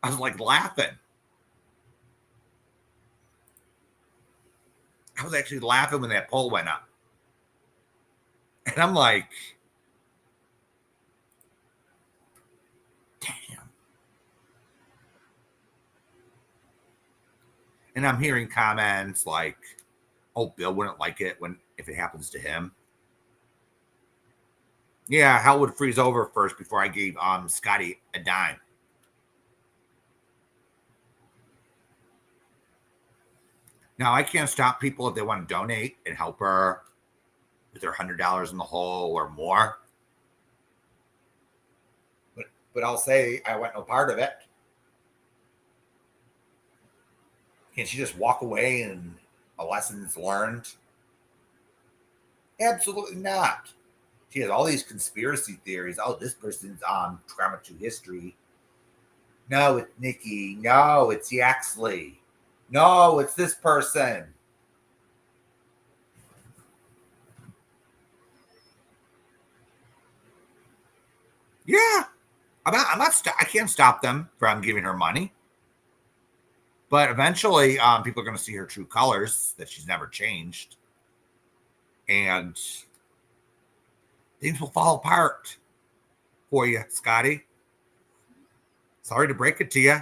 I was like laughing. I was actually laughing when that poll went up. And I'm like, damn. And I'm hearing comments like, oh, Bill wouldn't like it if it happens to him. Yeah, hell would freeze over first before I gave Scotty a dime. Now I can't stop people if they want to donate and help her with their $100 in the hole or more. But I'll say I want no part of it. Can she just walk away and a lesson's learned? Absolutely not. She has all these conspiracy theories. Oh, this person's on trauma to history. No, it's Nikki. No, it's Yaxley. No, it's this person. Yeah, I can't stop them from giving her money. But eventually, people are going to see her true colors, that she's never changed. And things will fall apart for you, Scotty. Sorry to break it to you.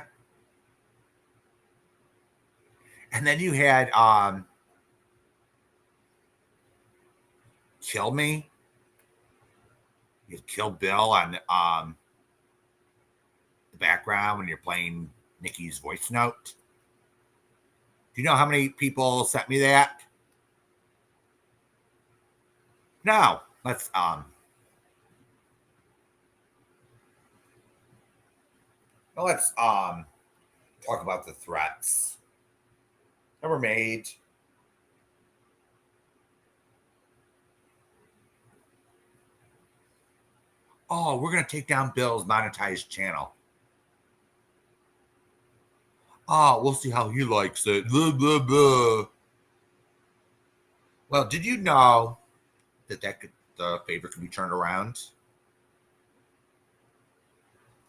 And then you had Kill Me. You Kill Bill on the background when you're playing Nikki's voice note. Do you know how many people sent me that? No. Let's talk about the threats that were made. Oh, we're going to take down Bill's monetized channel. Oh, we'll see how he likes it. Blah, blah, blah. Well, did you know that the favor could be turned around?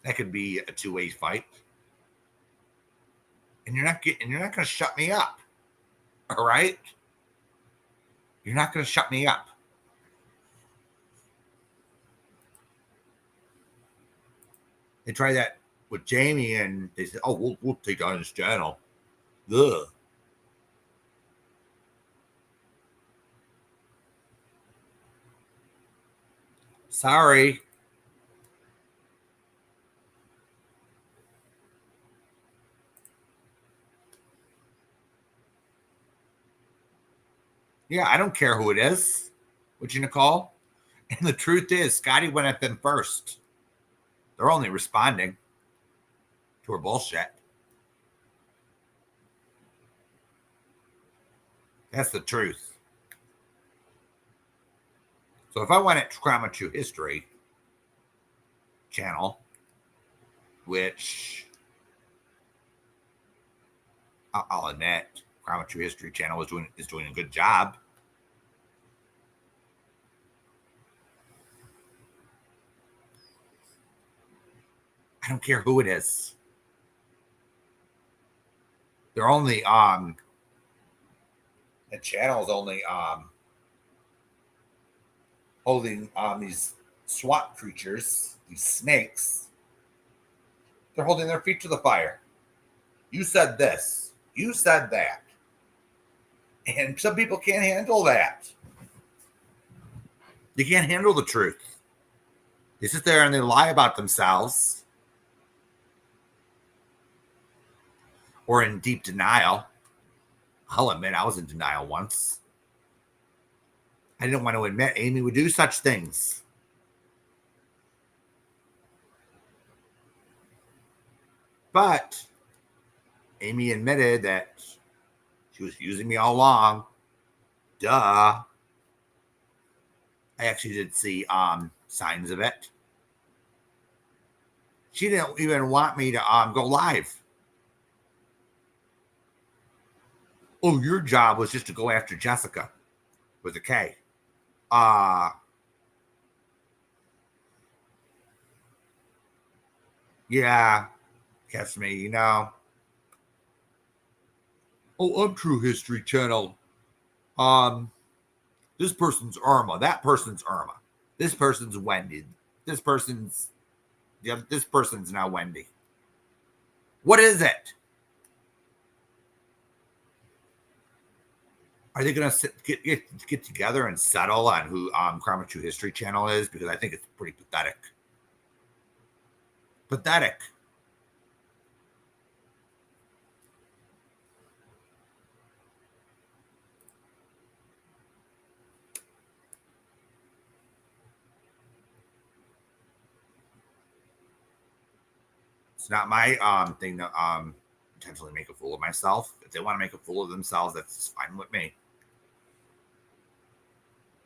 That could be a two-way fight. And you're not going to shut me up. All right? You're not going to shut me up. They tried that with Jamie, and they said, "Oh, we'll take down his channel." Ugh. Sorry. Yeah, I don't care who it is. Would you, Nicole? And the truth is, Scotty went at them first. They're only responding to her bullshit. That's the truth. So if I went at Trauma True History channel, which I'll admit, Trauma True History channel is doing a good job. I don't care who it is. They're only the channel is only holding these SWAT creatures, these snakes. They're holding their feet to the fire. You said this. You said that. And some people can't handle that. They can't handle the truth. They sit there and they lie about themselves or in deep denial. I'll admit I was in denial once. I didn't want to admit Amy would do such things. But Amy admitted that she was using me all along. Duh. I actually did see signs of it. She didn't even want me to go live. Oh, your job was just to go after Jessica with a K. Uh yeah, catch me, Oh, I'm True History Channel. Um, this person's Irma. That person's Irma. This person's Wendy. This person's this person's now Wendy. What is it? Are they gonna get together and settle on who Karma True History Channel is? Because I think it's pretty pathetic. Pathetic. It's not my thing to intentionally make a fool of myself. If they want to make a fool of themselves, that's fine with me.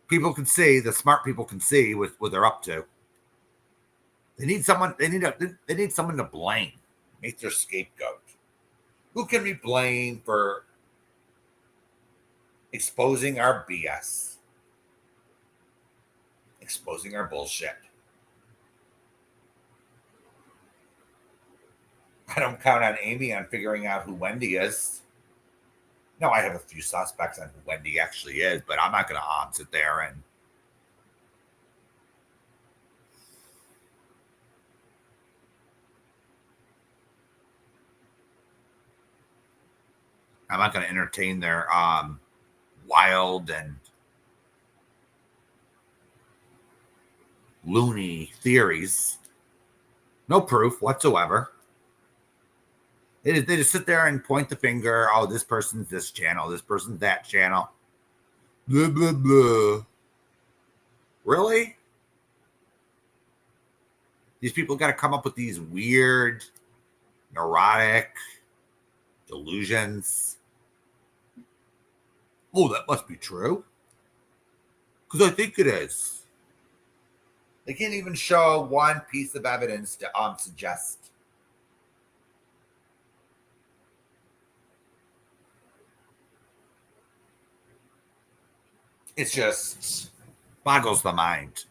People can see, the smart people can see what they're up to. They need someone. They need someone to blame. Make their scapegoat. Who can we blame for exposing our BS, exposing our bullshit? I don't count on Amy on figuring out who Wendy is. No, I have a few suspects on who Wendy actually is, but I'm not going to sit there and I'm not going to entertain their wild and loony theories. No proof whatsoever. They just sit there and point the finger. Oh, this person's this channel. This person's that channel. Blah, blah, blah. Really? These people got to come up with these weird, neurotic delusions. Oh, that must be true. Because I think it is. They can't even show one piece of evidence to suggest. It just boggles the mind.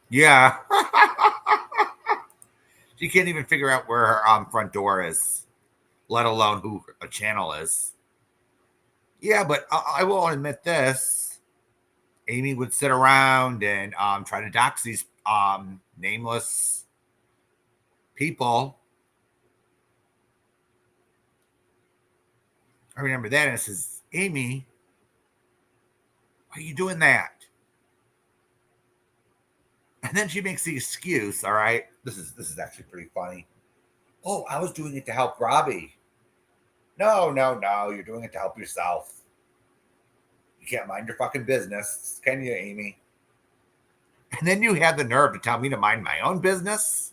Yeah. She can't even figure out where her front door is, let alone who a channel is. Yeah, but I will admit this. Amy would sit around and try to dox these nameless people. I remember that, and it says, Amy, why are you doing that? And then she makes the excuse, all right. This is actually pretty funny. Oh, I was doing it to help Robbie. No, you're doing it to help yourself. You can't mind your fucking business, can you, Amy? And then you have the nerve to tell me to mind my own business?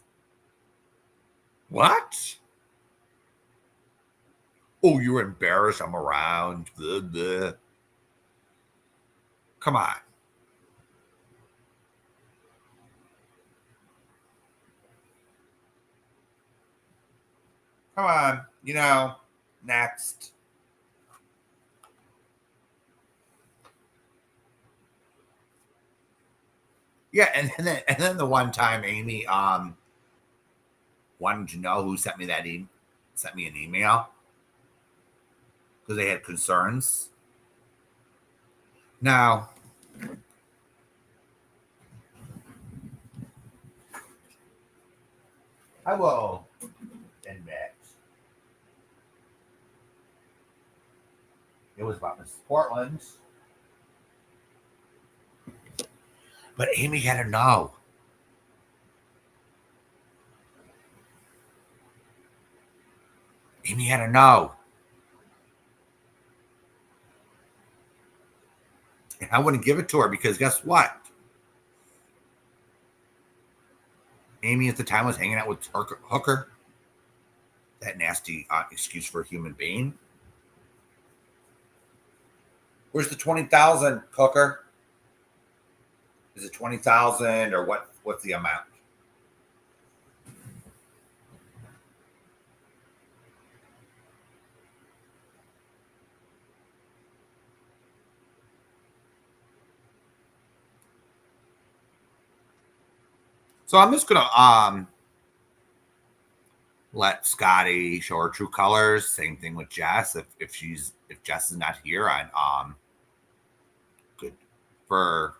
What? Oh, you're embarrassed I'm around. Blah, blah. Come on. Come on. Next. Yeah, and then the one time Amy wanted to know who sent me sent me an email because they had concerns. Now, I will admit it was about Mrs. Portland. But Amy had to know. Amy had to know. And I wouldn't give it to her because guess what? Amy at the time was hanging out with Hooker. That nasty excuse for a human being. Where's the 20,000, Hooker? Is it 20,000 or what? What's the amount? So I'm just gonna let Scotty show her true colors. Same thing with Jess. If Jess is not here, on good for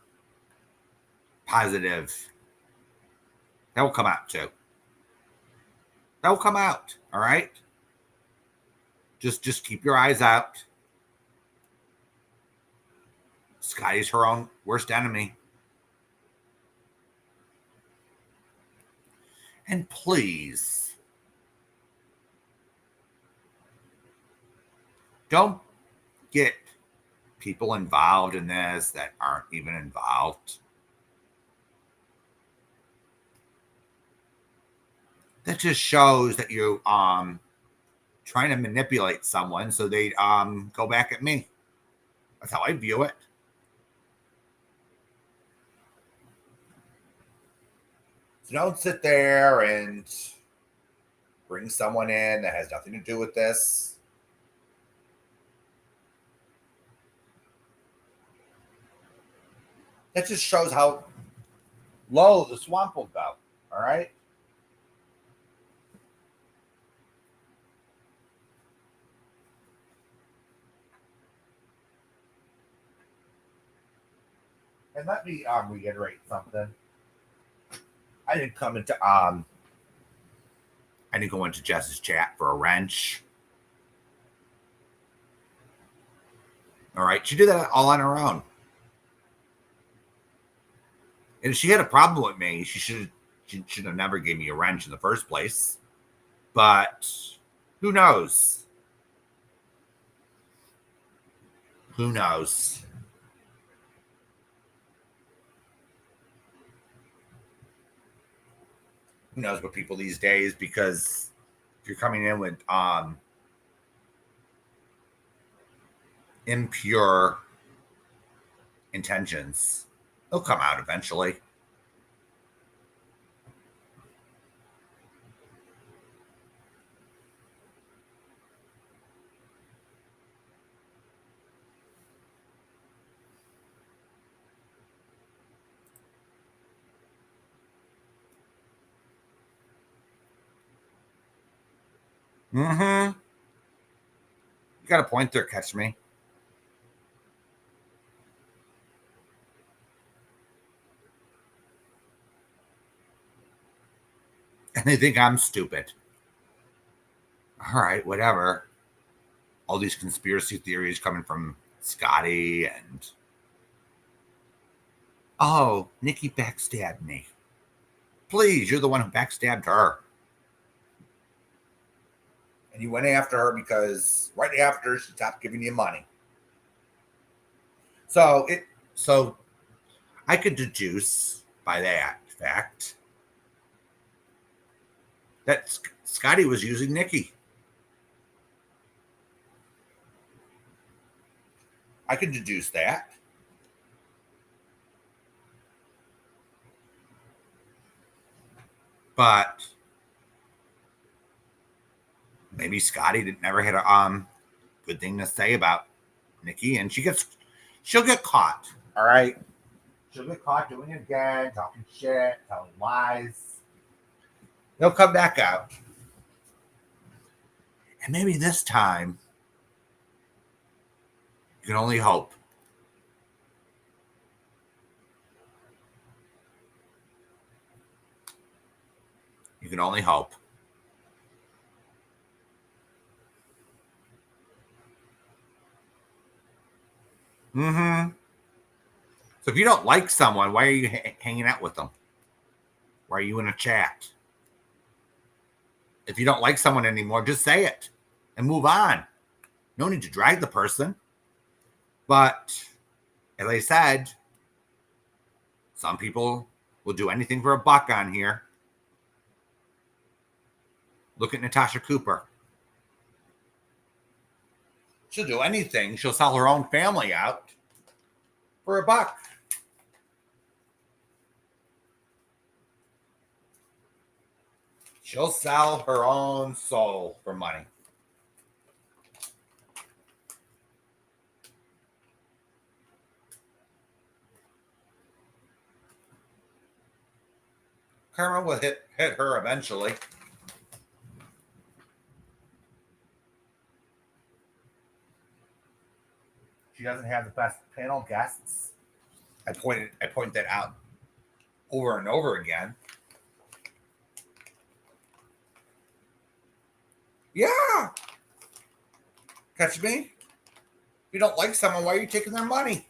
positive, that will come out too. That will come out. All right. Just keep your eyes out. Scotty's her own worst enemy. And please, don't get people involved in this that aren't even involved. That just shows that you trying to manipulate someone so they go back at me. That's how I view it. So don't sit there and bring someone in that has nothing to do with this. That just shows how low the swamp will go. All right. And let me reiterate something. I didn't come into I didn't go into Jess's chat for a wrench. All right, she did that all on her own. And if she had a problem with me, she should have never gave me a wrench in the first place. But who knows? Who knows? Who knows what people these days, because if you're coming in with impure intentions, they'll come out eventually. Mm-hmm. You got a point there, catch me. And they think I'm stupid. All right, whatever. All these conspiracy theories coming from Scotty and oh, Nikki backstabbed me. Please, you're the one who backstabbed her. And you went after her because right after she stopped giving you money. So I could deduce by that fact that Scotty was using Nikki. I could deduce that. But maybe Scotty never had a good thing to say about Nikki, and she'll get caught. All right, she'll get caught doing it again, talking shit, telling lies. They'll come back out, and maybe this time you can only hope. You can only hope. Mm-hmm. So if you don't like someone, why are you hanging out with them? Why are you in a chat? If you don't like someone anymore, just say it and move on. No need to drag the person. But as I said, some people will do anything for a buck on here. Look at Natasha Cooper. She'll do anything. She'll sell her own family out for $1. She'll sell her own soul for money. Karma will hit her eventually. She doesn't have the best panel guests. I point that out over and over again. Yeah. Catch me? If you don't like someone, why are you taking their money?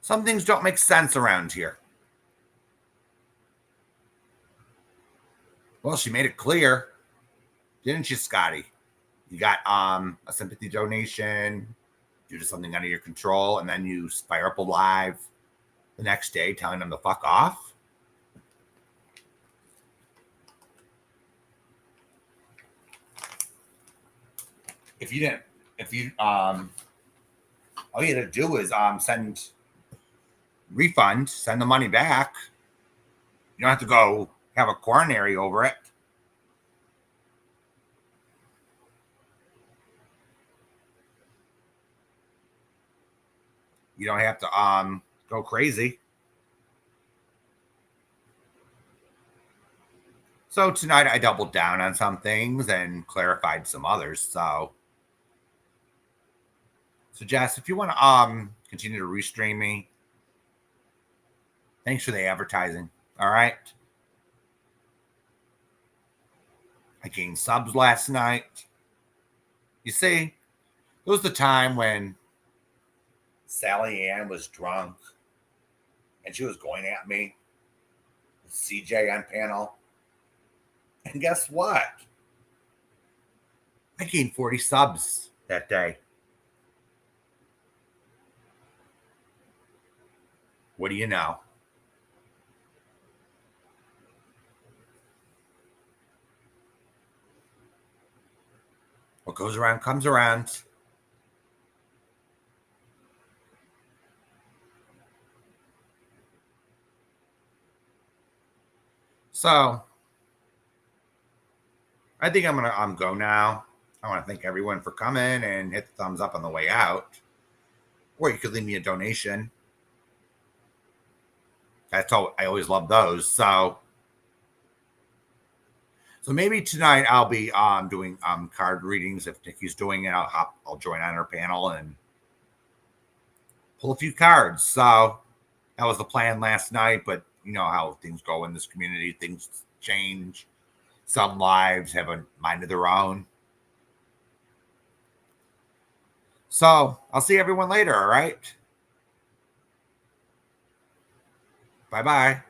Some things don't make sense around here. Well, she made it clear, didn't you, Scotty? You got a sympathy donation due to something out of your control, and then you fire up a live the next day telling them to fuck off. If you all you had to do is send the money back. You don't have to go have a coronary over it. You don't have to go crazy. So tonight I doubled down on some things and clarified some others. So Jess, if you want to continue to restream me, thanks for the advertising. All right. I gained subs last night. You see, it was the time when Sally Ann was drunk and she was going at me with CJ on panel. And guess what? I gained 40 subs that day. What do you know? What goes around comes around. So I think I'm gonna go now. I want to thank everyone for coming and hit the thumbs up on the way out. Or you could leave me a donation. That's all. I always love those. So maybe tonight I'll be doing card readings. If Nikki's doing it, I'll join on her panel and pull a few cards. So that was the plan last night, but you know how things go in this community. Things change. Some lives have a mind of their own. So I'll see everyone later, all right? Bye-bye.